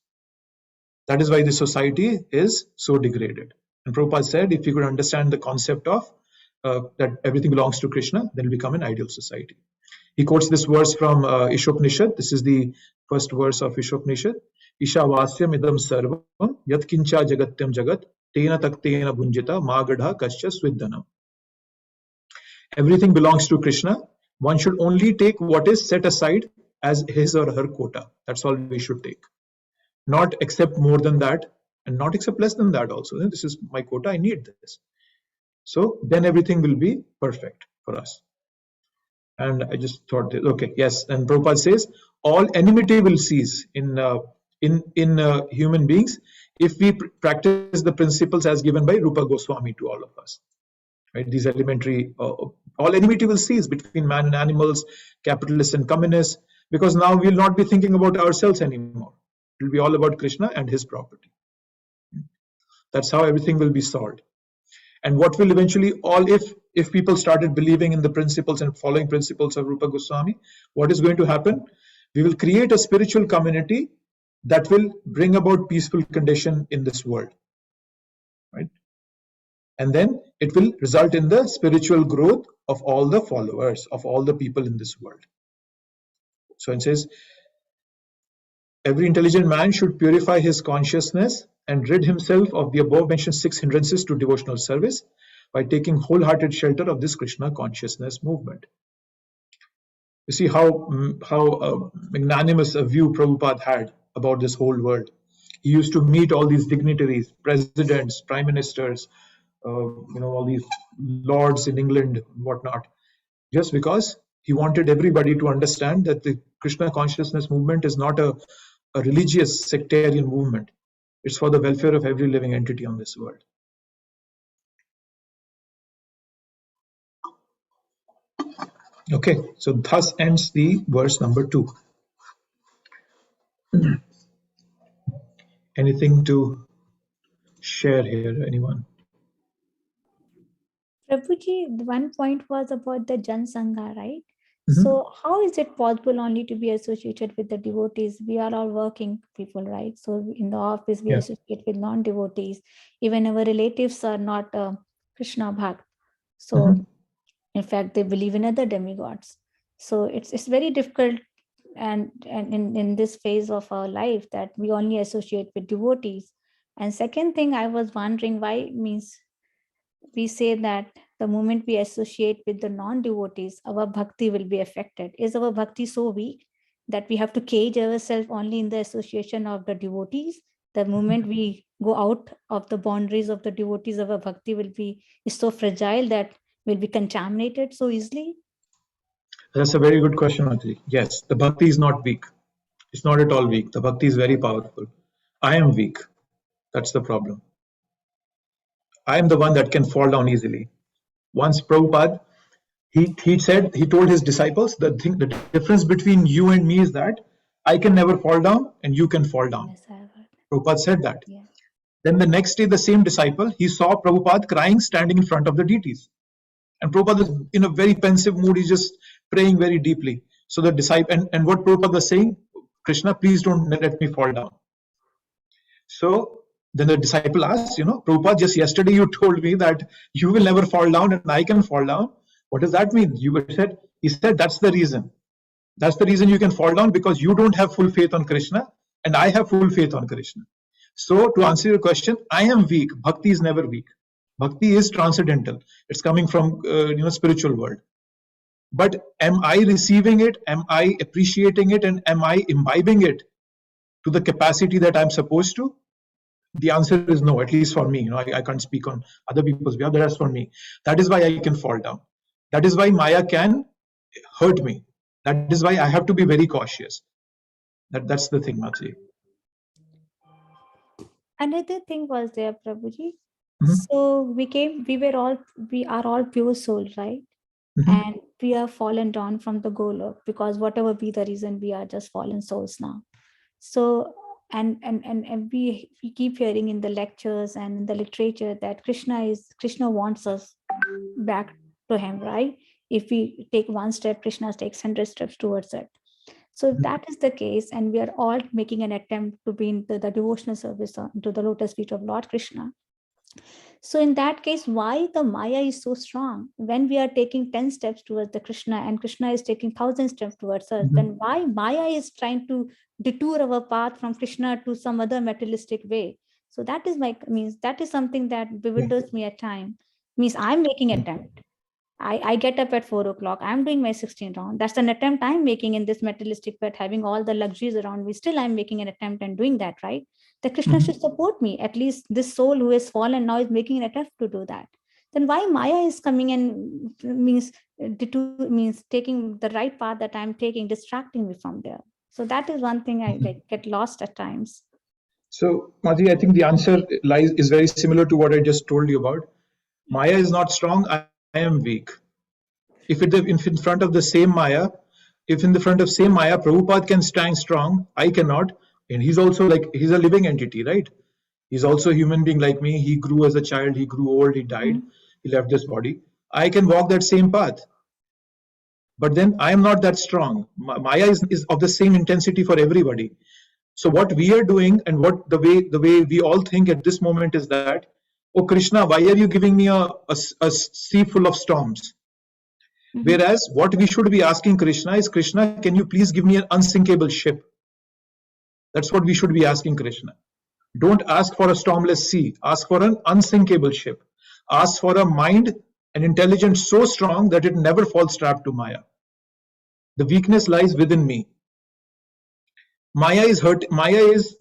A: That is why the society is so degraded. And Prabhupada said, if you could understand the concept of that everything belongs to Krishna, then it will become an ideal society. He quotes this verse from Ishopnishad. This is the first verse of Ishopnishad. Ishavasyam idam sarvam yat kincha jagatyam jagat tena taktena bunjita magadha kasya swidhanam. Everything belongs to Krishna. One should only take what is set aside as his or her quota. That's all we should take. Not accept more than that, and not accept less than that also. This is my quota, I need this. So then everything will be perfect for us. And I just thought, okay, yes. And Prabhupada says, all enmity will cease in human beings if we practice the principles as given by Rupa Goswami to all of us. Right? These elementary, all enmity will cease between man and animals, capitalists and communists, because now we will not be thinking about ourselves anymore. It will be all about Krishna and his property. That's how everything will be solved. And what will eventually if people started believing in the principles and following principles of Rupa Goswami, what is going to happen? We will create a spiritual community that will bring about peaceful condition in this world. Right? And then it will result in the spiritual growth of all the followers, of all the people in this world. So it says, every intelligent man should purify his consciousness and rid himself of the above mentioned 6 hindrances to devotional service by taking wholehearted shelter of this Krishna consciousness movement. You see how magnanimous a view Prabhupada had about this whole world. He used to meet all these dignitaries, presidents, prime ministers, all these lords in England and whatnot, just because he wanted everybody to understand that the Krishna consciousness movement is not a religious sectarian movement. It's for the welfare of every living entity on this world. Okay, so thus ends the verse number 2. Anything to share here, anyone?
D: Prabhuji, the one point was about the Jan Sangha, right? So how is it possible only to be associated with the devotees? We are all working people, right? So in the office, we associate with non-devotees. Even our relatives are not Krishna Bhakt. So in fact, they believe in other demigods. So it's very difficult and in this phase of our life that we only associate with devotees. And second thing, I was wondering why means we say that the moment we associate with the non-devotees, our bhakti will be affected. Is our bhakti so weak that we have to cage ourselves only in the association of the devotees? The moment we go out of the boundaries of the devotees, our bhakti is so fragile that will be contaminated so easily?
A: That's a very good question, Adri. Yes, the bhakti is not weak. It's not at all weak. The bhakti is very powerful. I am weak. That's the problem. I am the one that can fall down easily. Once Prabhupada, he told his disciples, the difference between you and me is that I can never fall down and you can fall down.
D: Yes, I have heard.
A: Prabhupada said that.
D: Yeah.
A: Then the next day, the same disciple, he saw Prabhupada crying, standing in front of the deities. And Prabhupada was in a very pensive mood. He's just praying very deeply. So the disciple, and what Prabhupada was saying, Krishna, please don't let me fall down. So then the disciple asked, Prabhupada, just yesterday you told me that you will never fall down and I can fall down. What does that mean? He said, that's the reason. That's the reason you can fall down, because you don't have full faith on Krishna and I have full faith on Krishna. So to answer your question, I am weak. Bhakti is never weak. Bhakti is transcendental. It's coming from spiritual world. But am I receiving it? Am I appreciating it? And am I imbibing it to the capacity that I'm supposed to? The answer is no, at least for me. I can't speak on other people's behalf. That's for me. That is why I can fall down. That is why Maya can hurt me. That is why I have to be very cautious. That's the thing, Mataji.
D: Another thing was there, Prabhuji.
A: Mhm.
D: So we are all pure soul, right?
A: Mhm.
D: And we are fallen down from the Golok, because whatever be the reason, we are just fallen souls now. So and we keep hearing in the lectures and in the literature that Krishna wants us back to him, right? If we take one step, Krishna takes 100 steps towards it. So if that is the case, and we are all making an attempt to be in the devotional service to the lotus feet of Lord Krishna, so in that case, why the Maya is so strong? When we are taking 10 steps towards the Krishna and Krishna is taking 1,000 steps towards us, then why Maya is trying to detour our path from Krishna to some other materialistic way? So that is something that bewilders me at times. Means I'm making an attempt. I get up at 4 o'clock. I'm doing my 16 round. That's an attempt I'm making in this materialistic world, having all the luxuries around me. Still, I'm making an attempt and doing that, right? The Krishna should support me. At least this soul who has fallen now is making an attempt to do that. Then why Maya is coming and means taking the right path that I'm taking, distracting me from there. So that is one thing I get lost at times.
A: So, Madhuri, I think the answer is very similar to what I just told you about. Maya is not strong. I am weak. If in front of the same Maya, Prabhupada can stand strong, I cannot. And he's also he's a living entity, right? He's also a human being like me. He grew as a child. He grew old. He died. He left this body. I can walk that same path. But then I am not that strong. Maya is of the same intensity for everybody. So what we are doing, and what the way we all think at this moment is that, oh Krishna, why are you giving me a sea full of storms? Whereas what we should be asking Krishna is, Krishna, can you please give me an unsinkable ship? That's what we should be asking Krishna. Don't ask for a stormless sea. Ask for an unsinkable ship. Ask for a mind and intelligence so strong that it never falls trapped to Maya. The weakness lies within me. Maya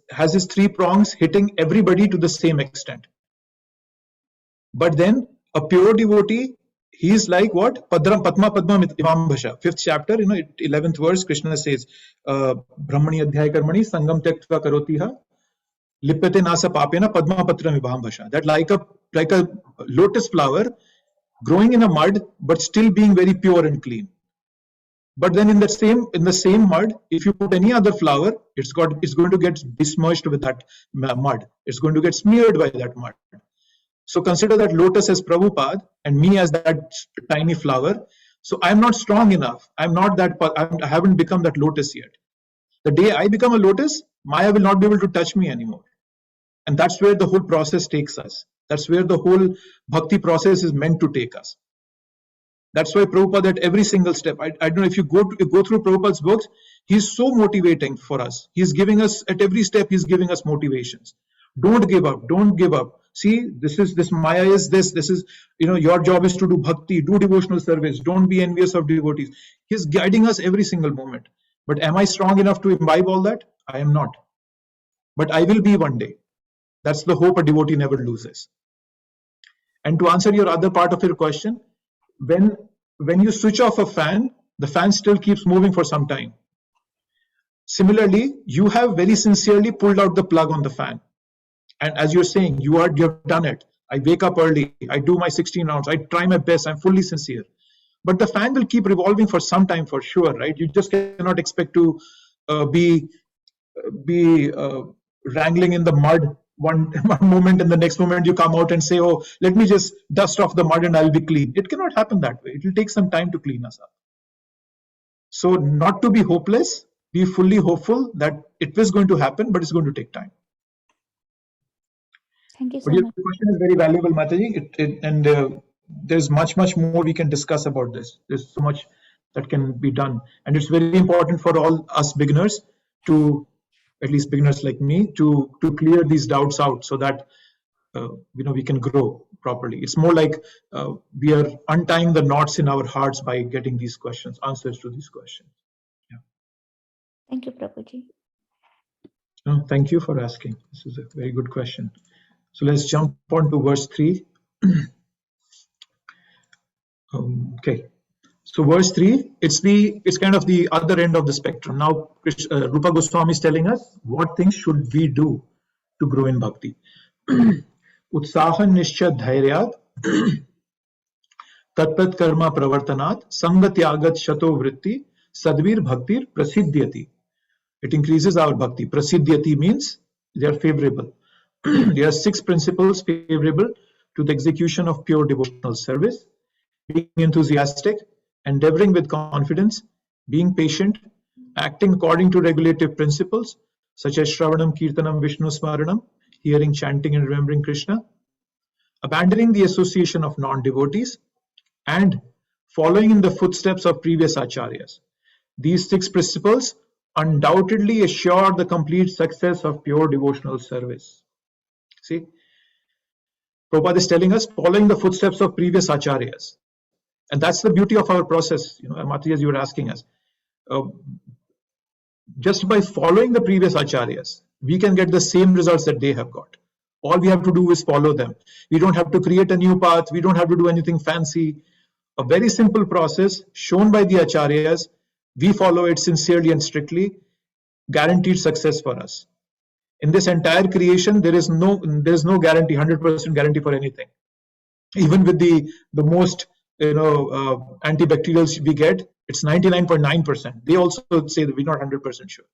A: has his 3 prongs hitting everybody to the same extent. But then a pure devotee, he is like what? Padma Imam Bhasha. 5th chapter, 11th verse, Krishna says, Brahmani Adhyay Karmani Sangam Tektva Karotiha Lipate Nasa Papena Padma Patram Imam Bhasha. That like a lotus flower growing in a mud, but still being very pure and clean. But then in the same mud, if you put any other flower, it's going to get besmirched with that mud. It's going to get smeared by that mud. So consider that lotus as Prabhupada and me as that tiny flower. So I'm not strong enough. I haven't become that lotus yet. The day I become a lotus, Maya will not be able to touch me anymore. And that's where the whole process takes us. That's where the whole bhakti process is meant to take us. That's why Prabhupada at every single step, I don't know if you go through Prabhupada's books, he's so motivating for us. He's giving us, at every step, he's giving us motivations. Don't give up. Don't give up. See, this Maya is this is, your job is to do bhakti, do devotional service. Don't be envious of devotees. He's guiding us every single moment. But am I strong enough to imbibe all that? I am not. But I will be one day. That's the hope a devotee never loses. And to answer your other part of your question, when you switch off a fan, the fan still keeps moving for some time. Similarly, you have very sincerely pulled out the plug on the fan. And as you're saying, you have done it. I wake up early, I do my 16 rounds, I try my best, I'm fully sincere. But the fan will keep revolving for some time for sure, right? You just cannot expect to be wrangling in the mud one moment, and the next moment you come out and say, oh, let me just dust off the mud and I'll be clean. It cannot happen that way. It will take some time to clean us up. So not to be hopeless, be fully hopeful that it is going to happen, but it's going to take time.
D: Thank you so
A: But your
D: much.
A: question is very valuable, Mataji, there's much more we can discuss about this. There's so much that can be done, and it's very important for all us beginners to, at least beginners like me, to clear these doubts out so that we can grow properly. It's more like we are untying the knots in our hearts by getting these questions, answers to these questions. Yeah.
D: Thank you, Prabhuji.
A: No, thank you for asking. This is a very good question. So let's jump on to verse 3. Okay. So verse 3, it's kind of the other end of the spectrum. Now, Rupa Goswami is telling us what things should we do to grow in bhakti. Utsaha nishcha dhairyat tatpat karma pravartanat sangatyagat shato vritti sadvir bhaktir prasiddhyati. It increases our bhakti. Prasiddhyati means they are favorable. There are 6 principles favorable to the execution of pure devotional service: being enthusiastic, endeavoring with confidence, being patient, acting according to regulative principles such as Shravanam, Kirtanam, Vishnu Smaranam, hearing, chanting, and remembering Krishna, abandoning the association of non-devotees, and following in the footsteps of previous acharyas. These 6 principles undoubtedly assure the complete success of pure devotional service. See, Prabhupada is telling us following the footsteps of previous acharyas. And that's the beauty of our process, Mataji, as you were asking us. Just by following the previous acharyas, we can get the same results that they have got. All we have to do is follow them. We don't have to create a new path. We don't have to do anything fancy. A very simple process shown by the acharyas. We follow it sincerely and strictly. Guaranteed success for us. In this entire creation, there is no guarantee, 100% guarantee for anything. Even with the most antibacterials we get, it's 99.9%. They also say that we're not 100% sure.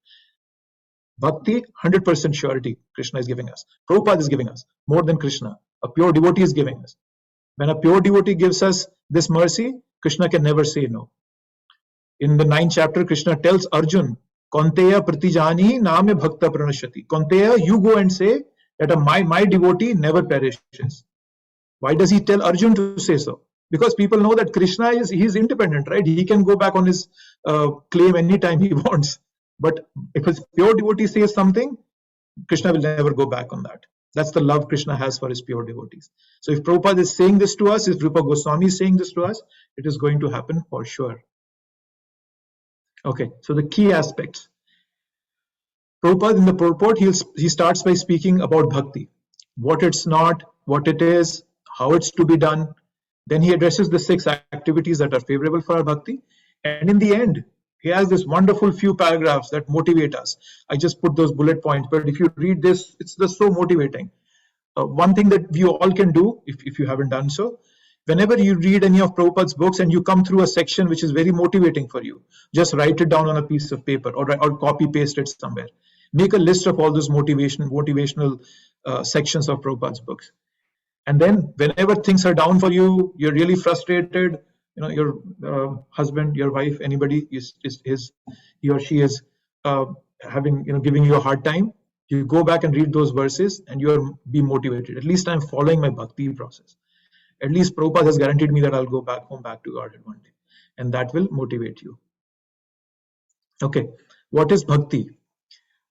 A: Bhakti, 100% surety Krishna is giving us. Prabhupada is giving us more than Krishna. A pure devotee is giving us. When a pure devotee gives us this mercy, Krishna can never say no. In the 9th chapter, Krishna tells Arjun, Konteya pratijani name bhakta pranashati. Konteya, you go and say that my devotee never perishes. Why does he tell Arjun to say so? Because people know that Krishna he's independent, right? He can go back on his claim anytime he wants. But if a pure devotee says something, Krishna will never go back on that. That's the love Krishna has for his pure devotees. So if Prabhupada is saying this to us, if Rupa Goswami is saying this to us, it is going to happen for sure. Okay, so the key aspects. Prabhupada in the purport, he starts by speaking about bhakti. What it's not, what it is, how it's to be done. Then he addresses the 6 activities that are favorable for our bhakti. And in the end, he has this wonderful few paragraphs that motivate us. I just put those bullet points, but if you read this, it's just so motivating. One thing that we all can do, if you haven't done so, whenever you read any of Prabhupada's books and you come through a section which is very motivating for you, just write it down on a piece of paper or copy paste it somewhere. Make a list of all those motivational sections of Prabhupada's books. And then whenever things are down for you, you're really frustrated, your husband, your wife, anybody he or she is giving you a hard time, you go back and read those verses and you'll be motivated. At least I'm following my bhakti process. At least Prabhupada has guaranteed me that I'll go back to God one day. And that will motivate you. Okay, what is bhakti?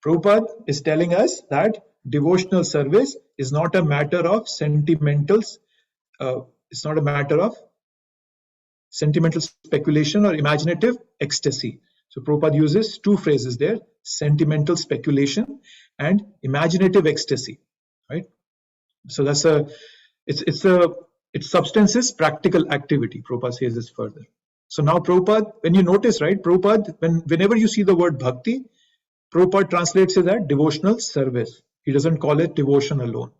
A: Prabhupada is telling us that devotional service is not a matter of sentimentals. It's not a matter of sentimental speculation or imaginative ecstasy. So Prabhupada uses 2 phrases there: sentimental speculation and imaginative ecstasy. Right? So that's its substance is practical activity. Prabhupada says this further. So now Prabhupada, when you notice, right, Prabhupada, whenever you see the word bhakti, Prabhupada translates it as devotional service. He doesn't call it devotion alone.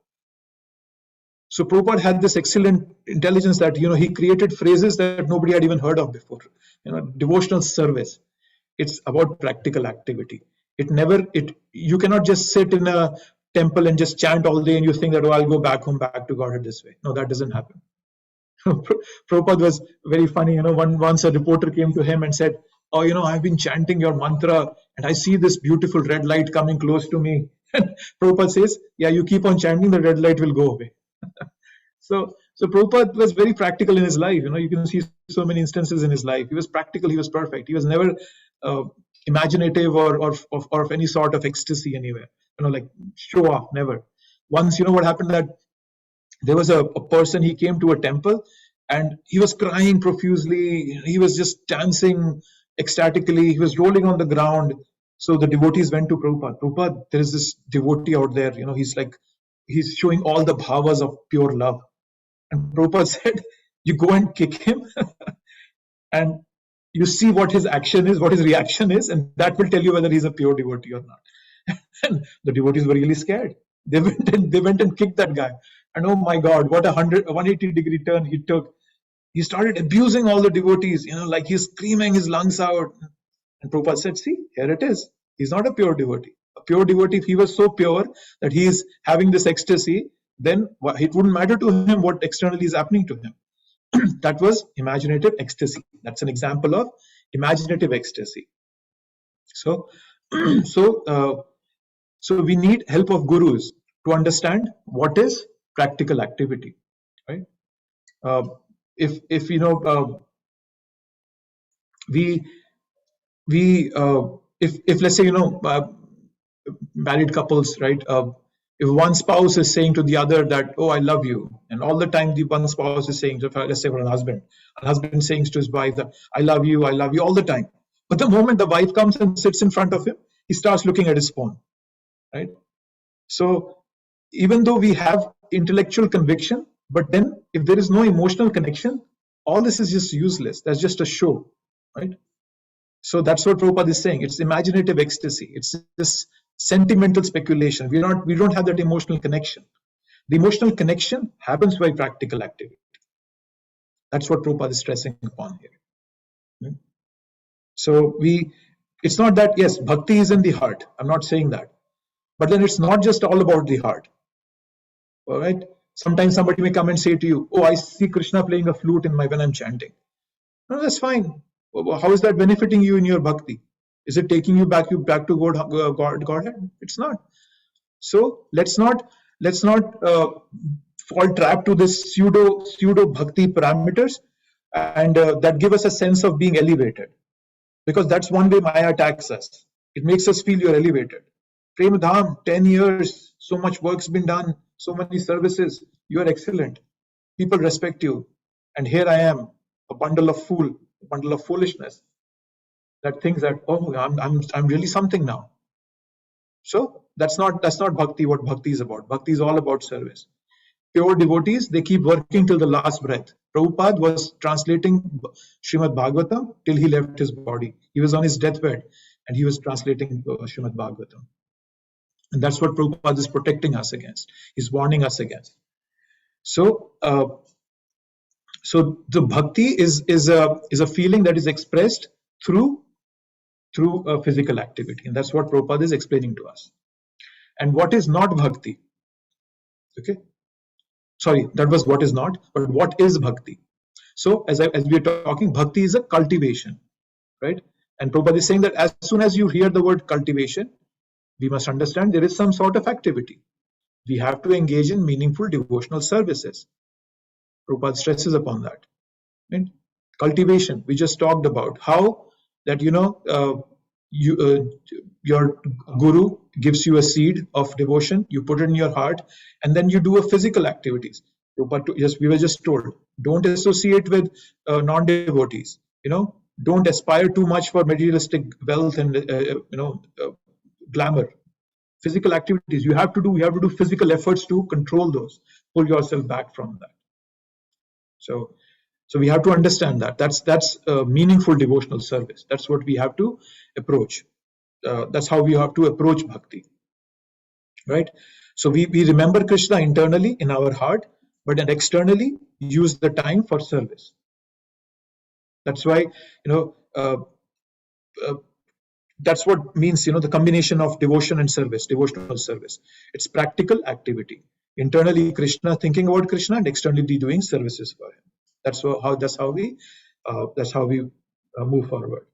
A: So Prabhupada had this excellent intelligence that, he created phrases that nobody had even heard of before. Devotional service. It's about practical activity. You cannot just sit in a temple and just chant all day and you think that, oh, I'll go back home, back to Godhead this way. No, that doesn't happen. Prabhupada was very funny. Once a reporter came to him and said, oh, I've been chanting your mantra and I see this beautiful red light coming close to me. And Prabhupada says, yeah, you keep on chanting, the red light will go away. So Prabhupada was very practical in his life. You can see so many instances in his life. He was practical. He was perfect. He was never imaginative or of any sort of ecstasy anywhere. Like show off. Never. Once, what happened that there was a person. He came to a temple and he was crying profusely. He was just dancing ecstatically. He was rolling on the ground. So the devotees went to Prabhupada. Prabhupada, there is this devotee out there. He's showing all the bhavas of pure love. And Prabhupada said, you go and kick him and you see what his action is, what his reaction is, and that will tell you whether he's a pure devotee or not. And the devotees were really scared. They went and kicked that guy. And oh my God, what a 180-degree turn he took. He started abusing all the devotees, like he's screaming his lungs out. And Prabhupada said, see, here it is. He's not a pure devotee. A pure devotee, if he was so pure that he is having this ecstasy, then it wouldn't matter to him what externally is happening to him. That was imaginative ecstasy. That's an example of imaginative ecstasy. So we need help of gurus to understand what is practical activity, right? If let's say married couples, right? If one spouse is saying to the other that, oh, I love you, and all the time the one spouse is saying, let's say for a husband saying to his wife that I love you all the time. But the moment the wife comes and sits in front of him, he starts looking at his phone, right? So even though we have intellectual conviction, but then if there is no emotional connection, all this is just useless. That's just a show, right? So that's what Prabhupada is saying. It's imaginative ecstasy. It's this sentimental speculation. We don't have that emotional connection. The emotional connection happens by practical activity. That's what Prabhupada is stressing upon here. So it's not that, yes, bhakti is in the heart. I'm not saying that. But then it's not just all about the heart. All right? Sometimes somebody may come and say to you, oh, I see Krishna playing a flute when I'm chanting. No, that's fine. How is that benefiting you in your bhakti? Is it taking you back to Godhead? It's not. So let's not fall trap to this pseudo bhakti parameters and that give us a sense of being elevated, because that's one way Maya attacks us. It makes us feel you're elevated. Prem-dham, 10 years, so much work's been done, so many services, you are excellent. People respect you, and here I am, a bundle of foolishness that thinks that, oh, I'm really something now. So that's not bhakti. What bhakti is about. Bhakti is all about service. Pure devotees, they keep working till the last breath. Prabhupada was translating Srimad Bhagavatam till he left his body. He was on his deathbed and he was translating Srimad Bhagavatam. And that's what Prabhupada is protecting us against. He's warning us against. So the bhakti is a feeling that is expressed through physical activity, and that's what Prabhupada is explaining to us. And what is not bhakti? Okay, sorry, that was what is not, but what is bhakti? So as we are talking, bhakti is a cultivation, right? And Prabhupada is saying that as soon as you hear the word cultivation, we must understand there is some sort of activity. We have to engage in meaningful devotional services. Prabhupada stresses upon that. Right? Cultivation, we just talked about how that your guru gives you a seed of devotion, you put it in your heart, and then you do a physical activities. But yes, we were just told, don't associate with non-devotees. Don't aspire too much for materialistic wealth and glamour. Physical activities you have to do physical efforts to control those, pull yourself back from that. So we have to understand that that's a meaningful devotional service. That's what we have to approach. that's how we have to approach bhakti, right? So we remember Krishna internally in our heart, but then externally use the time for service. That's why, that's what means, the combination of devotion and service, devotional service. It's practical activity. Internally Krishna, thinking about Krishna, and externally doing services for him. That's how we move forward,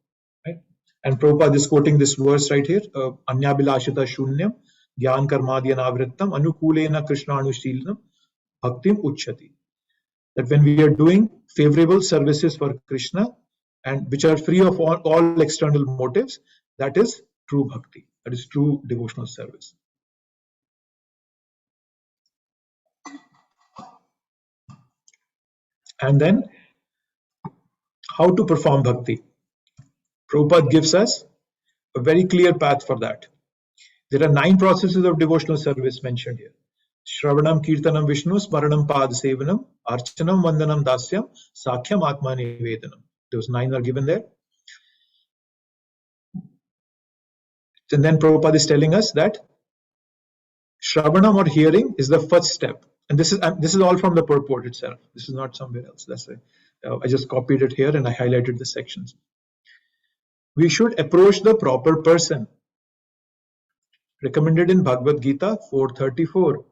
A: right? And Prabhupada is quoting this verse right here, Anyabhilashita shunyam gyan karmadhyanavrittam anukulena krishna anushilnam bhaktim uchchati. That when we are doing favorable services for Krishna, and which are free of all external motives, that is true bhakti, that is true devotional service. And then, how to perform bhakti? Prabhupada gives us a very clear path for that. There are 9 processes of devotional service mentioned here. Shravanam, Kirtanam, Vishnu, Smaranam, Pad Sevanam, Archanam, Vandanam, Dasyam, Sakhyam, Atma Nivedanam. Those 9 are given there. And then Prabhupada is telling us that Shravanam, or hearing, is the first step. And this is all from the purport itself. This is not somewhere else. That's why I just copied it here and I highlighted the sections. We should approach the proper person. Recommended in Bhagavad Gita 4:34.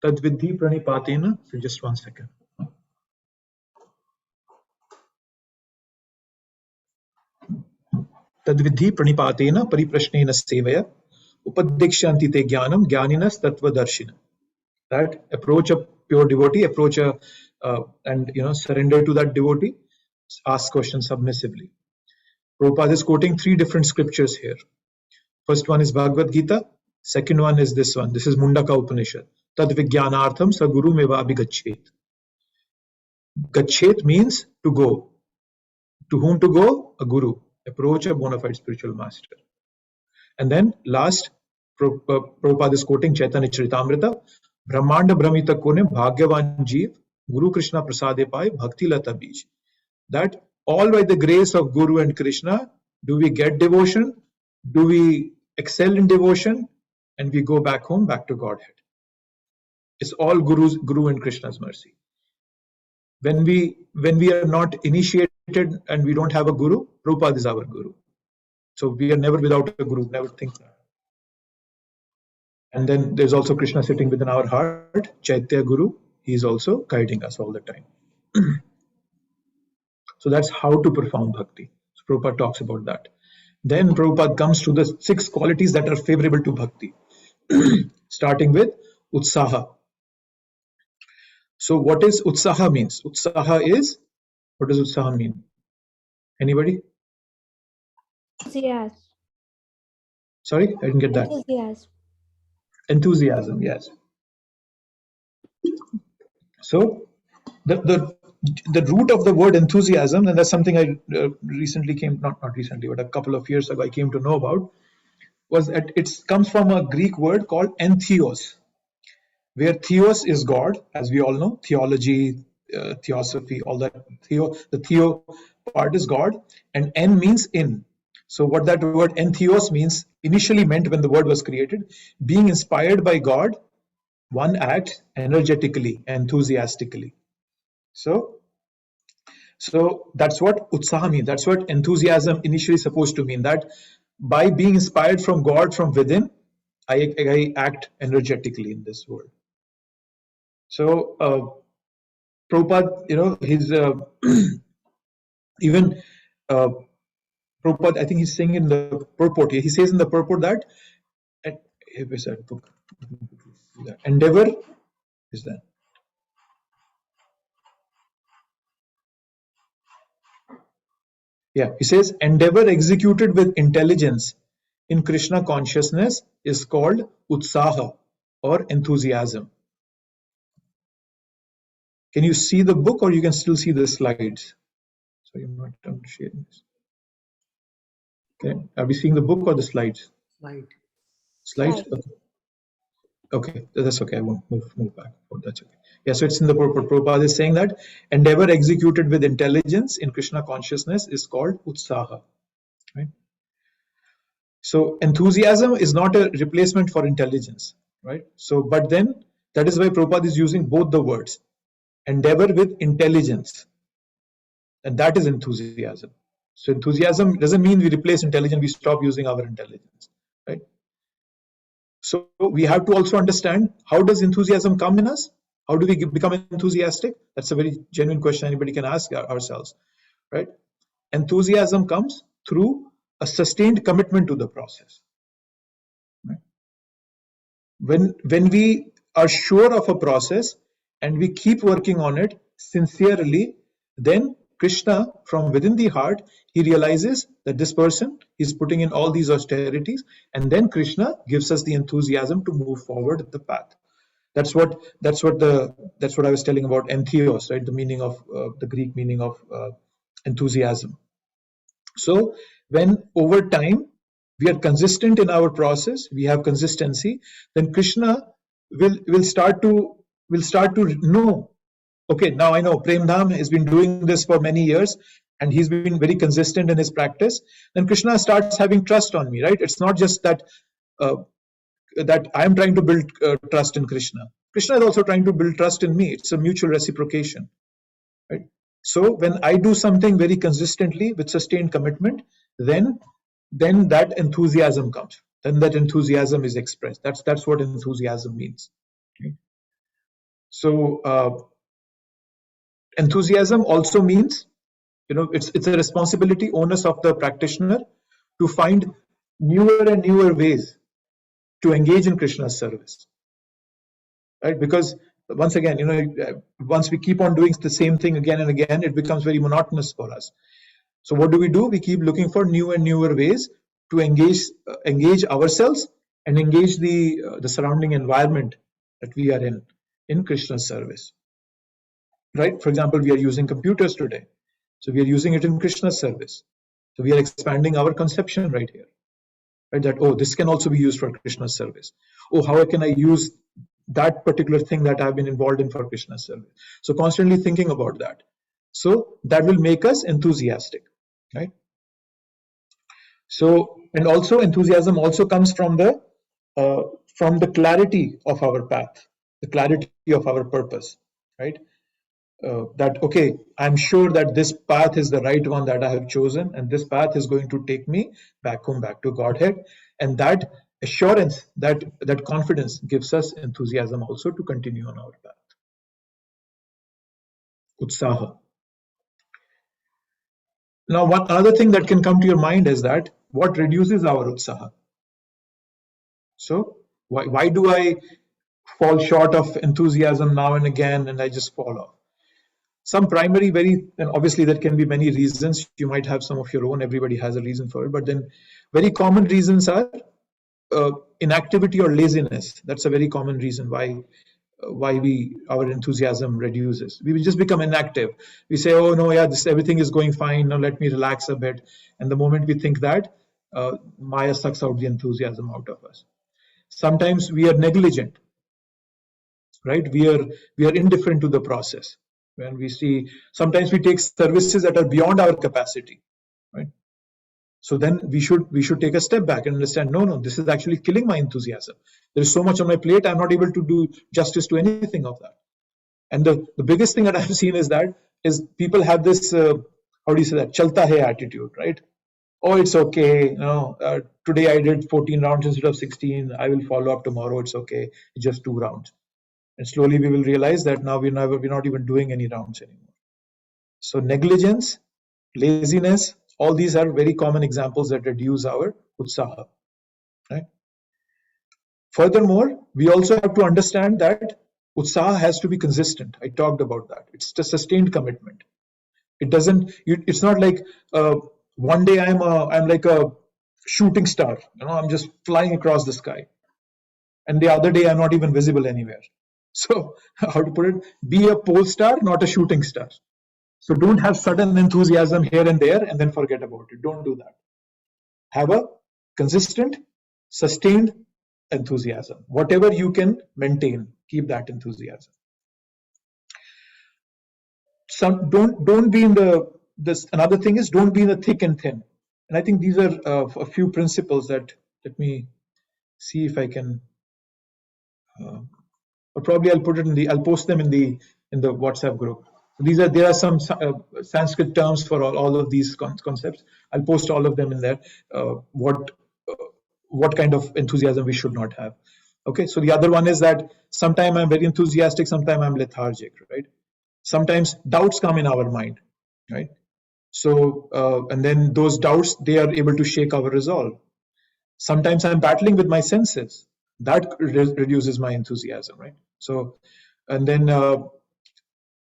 A: Tad vidhi pranipatena. So just one second. Tad vidhi pranipatena pariprashnena sevaya upaddikshanti te jnanam jnaninas tattvadarshina. That approach a pure devotee, and surrender to that devotee, ask questions submissively. Prabhupada is quoting 3 different scriptures here. First one is Bhagavad Gita. Second one is this one. This is Mundaka Upanishad. Tad vijnanartham sa guru meva abhigachet. Gachet means to go. To whom to go? A guru. Approach a bona fide spiritual master. And then last, Prabhupada is quoting Chaitanya Charitamrita. Brahmanda Brahmita Kone Bhagyavan Jeev Guru Krishna Prasade Pai Bhakti Lata Bij. That all by the grace of Guru and Krishna do we get devotion, do we excel in devotion, and we go back home, back to Godhead. It's all Guru and Krishna's mercy. When we are not initiated and we don't have a Guru, Prabhupada is our Guru. So we are never without a Guru, never think that. And then there's also Krishna sitting within our heart, Chaitya Guru. He is also guiding us all the time. So that's how to perform bhakti. So Prabhupada talks about that. Then Prabhupada comes to the 6 qualities that are favorable to bhakti, starting with utsaha. So what is utsaha means? Utsaha what does utsaha mean? Anybody?
D: Enthusiasm.
A: Sorry, I didn't get that. Enthusiasm, yes. So the root of the word enthusiasm, and that's something I recently not recently, but a couple of years ago I came to know about, was that it comes from a Greek word called entheos, where theos is God, as we all know, theology, theosophy, all that. The theo part is God, and en means in. So what that word entheos means, initially meant when the word was created, being inspired by God, one acts energetically, enthusiastically. So that's what utsaha means. That's what enthusiasm initially supposed to mean, that by being inspired from God from within, I act energetically in this world. So Prabhupada, his even Prabhupada, I think he's saying in the purport here, he says in the purport that endeavor is that. Yeah, he says endeavor executed with intelligence in Krishna consciousness is called utsaha or enthusiasm. Can you see the book, or you can still see the slides? So you're not sharing this. Okay, are we seeing the book or the slides? Slides. Okay, that's okay. I won't move back. Oh, that's okay. Yeah, so it's in the purport. Prabhupada is saying that endeavor executed with intelligence in Krishna consciousness is called utsaha. Right? So enthusiasm is not a replacement for intelligence, right? So, but then that is why Prabhupada is using both the words, endeavor with intelligence, and that is enthusiasm. So enthusiasm doesn't mean we replace intelligence, we stop using our intelligence, right? So we have to also understand, how does enthusiasm come in us? How do we become enthusiastic? That's a very genuine question anybody can ask ourselves, right? Enthusiasm comes through a sustained commitment to the process. Right? When we are sure of a process and we keep working on it sincerely, then Krishna, from within the heart, he realizes that this person is putting in all these austerities, and then Krishna gives us the enthusiasm to move forward the path. That's what I was telling about entheos, right? The meaning of the Greek meaning of enthusiasm. So when over time we are consistent in our process, we have consistency, then Krishna will start to know, okay, now I know Prem Dham has been doing this for many years and he's been very consistent in his practice. Then Krishna starts having trust on me, right? It's not just that that I'm trying to build trust in Krishna. Krishna is also trying to build trust in me. It's a mutual reciprocation, right? So when I do something very consistently with sustained commitment, then that enthusiasm comes. Then that enthusiasm is expressed. That's what enthusiasm means. Okay? So enthusiasm also means, it's a responsibility, onus of the practitioner to find newer and newer ways to engage in Krishna's service, right? Because once again, once we keep on doing the same thing again and again, it becomes very monotonous for us. So what do? We keep looking for new and newer ways to engage ourselves and engage the surrounding environment that we are in Krishna's service, right? For example, we are using computers today, so we are using it in Krishna's service. So we are expanding our conception right here, right? That, oh, this can also be used for Krishna's service. Oh, how can I use that particular thing that I've been involved in for Krishna's service? So constantly thinking about that. So that will make us enthusiastic, right? So, and also enthusiasm also comes from the clarity of our path, the clarity of our purpose, right? That, okay, I'm sure that this path is the right one that I have chosen, and this path is going to take me back home, back to Godhead. And that assurance, that confidence gives us enthusiasm also to continue on our path. Utsaha. Now, one other thing that can come to your mind is that what reduces our utsaha? So why do I fall short of enthusiasm now and again and I just fall off? Some primary, and obviously there can be many reasons. You might have some of your own, everybody has a reason for it, but then very common reasons are inactivity or laziness. That's a very common reason why our enthusiasm reduces. We will just become inactive. We say, oh no, yeah, everything is going fine, now let me relax a bit. And the moment we think that, Maya sucks out the enthusiasm out of us. Sometimes we are negligent, right? We are indifferent to the process. When we see, sometimes we take services that are beyond our capacity, right? So then we should take a step back and understand, no, this is actually killing my enthusiasm. There is so much on my plate, I'm not able to do justice to anything of that. And the biggest thing that I've seen is people have this, how do you say that, chalta hai attitude, right? Oh, it's okay. Today I did 14 rounds instead of 16. I will follow up tomorrow. It's okay. It's just 2 rounds. And slowly we will realize that now we're not even doing any rounds anymore. So negligence, laziness, all these are very common examples that reduce our utsaha, right? Furthermore, we also have to understand that utsaha has to be consistent. I talked about that. It's a sustained commitment. It's not like one day I'm like a shooting star. I'm just flying across the sky, and the other day I'm not even visible anywhere. So how to put it? Be a pole star, not a shooting star. So don't have sudden enthusiasm here and there and then forget about it. Don't do that. Have a consistent, sustained enthusiasm. Whatever you can maintain, keep that enthusiasm. Don't be in another thing is, don't be in the thick and thin. And I think these are a few principles that Let me see if I can, or probably I'll put it in I'll post them in the WhatsApp group. So there are some Sanskrit terms for all of these concepts. I'll post all of them in there. What kind of enthusiasm we should not have. Okay, so the other one is that sometimes I'm very enthusiastic, sometimes I'm lethargic, right? Sometimes doubts come in our mind, right? So, and then those doubts, they are able to shake our resolve. Sometimes I'm battling with my senses. That reduces my enthusiasm, right? So, and then,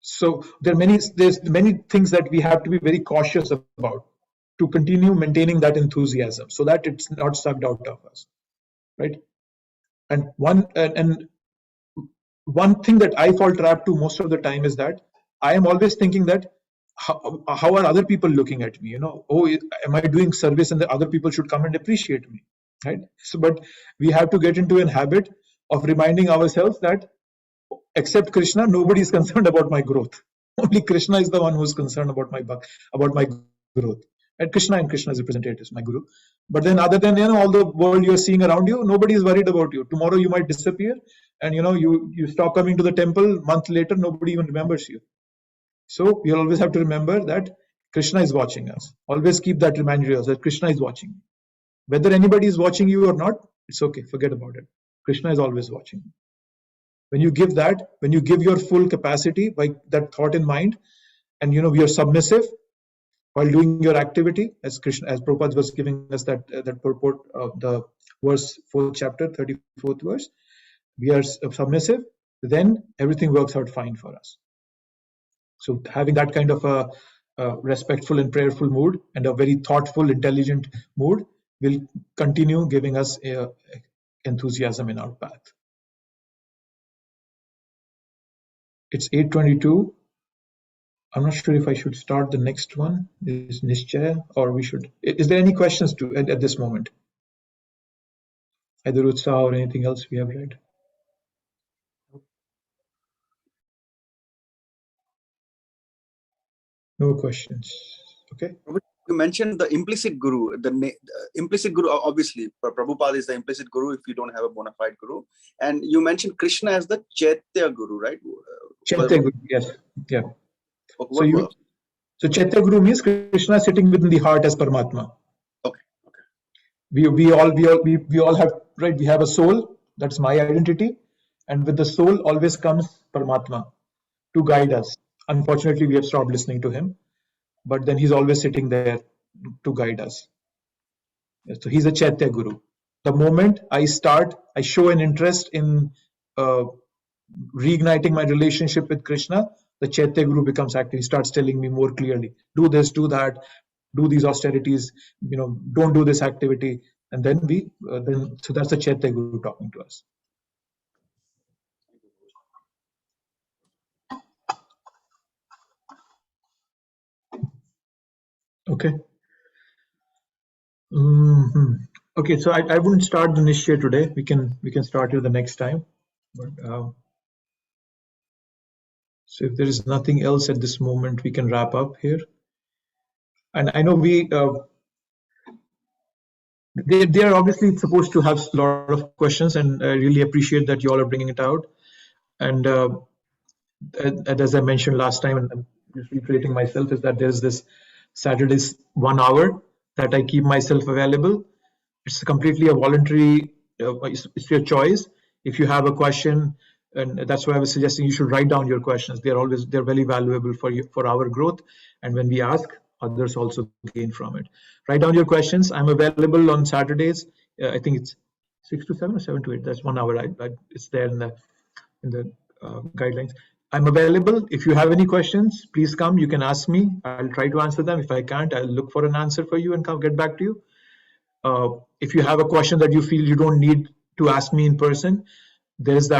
A: so there's many things that we have to be very cautious about to continue maintaining that enthusiasm so that it's not sucked out of us, right? And one thing that I fall trap to most of the time is that I am always thinking that how are other people looking at me? Oh, am I doing service and the other people should come and appreciate me, right? So, but we have to get into a habit of reminding ourselves that except Krishna, nobody is concerned about my growth. Only Krishna is the one who's concerned about my growth. And Krishna's representatives, my guru. But then other than all the world you're seeing around you, nobody is worried about you. Tomorrow you might disappear, and you stop coming to the temple. Month later, nobody even remembers you. So you always have to remember that Krishna is watching us. Always keep that reminder that Krishna is watching. Whether anybody is watching you or not, it's okay. Forget about it. Krishna is always watching. When you give your full capacity by that thought in mind, and we are submissive while doing your activity, as Prabhupada was giving us that purport of the verse 4th chapter, 34th verse, we are submissive, then everything works out fine for us. So having that kind of a respectful and prayerful mood and a very thoughtful, intelligent mood will continue giving us enthusiasm in our path. It's 8:22. I'm not sure if I should start the next one. Is Nishchaya, or we should? Is there any questions at this moment? Either Utsaha or anything else we have read? No questions. Okay.
C: You mentioned the implicit guru. The implicit guru, obviously, Prabhupada is the implicit guru if you don't have a bona fide guru. And you mentioned Krishna as the Chaitya guru, right?
A: Chaitya guru, yes. Yeah. So Chaitya guru means Krishna sitting within the heart as Paramatma.
C: Okay.
A: We all have, right? We have a soul. That's my identity. And with the soul always comes Paramatma to guide us. Unfortunately, we have stopped listening to him. But then he's always sitting there to guide us. So he's a Chaitya Guru. The moment I show an interest in reigniting my relationship with Krishna, the Chaitya Guru becomes active. He starts telling me more clearly, do this, do that, do these austerities, don't do this activity. And then so that's the Chaitya Guru talking to us. Okay. Okay, so I wouldn't start the Nishya today. We can start it the next time. But so if there is nothing else at this moment, we can wrap up here. And I know they are obviously supposed to have a lot of questions, and I really appreciate that you all are bringing it out. And as I mentioned last time, and I'm just reiterating myself, is that there's this Saturday's 1 hour that I keep myself available. It's completely a voluntary, it's your choice. If you have a question, and that's why I was suggesting you should write down your questions. They're very valuable for our growth. And when we ask, others also gain from it. Write down your questions. I'm available on Saturdays. I think it's 6 to 7 or 7 to 8. That's 1 hour. It's there in the guidelines. I'm available. If you have any questions, please come. You can ask me. I'll try to answer them. If I can't, I'll look for an answer for you and get back to you. If you have a question that you feel you don't need to ask me in person, there is that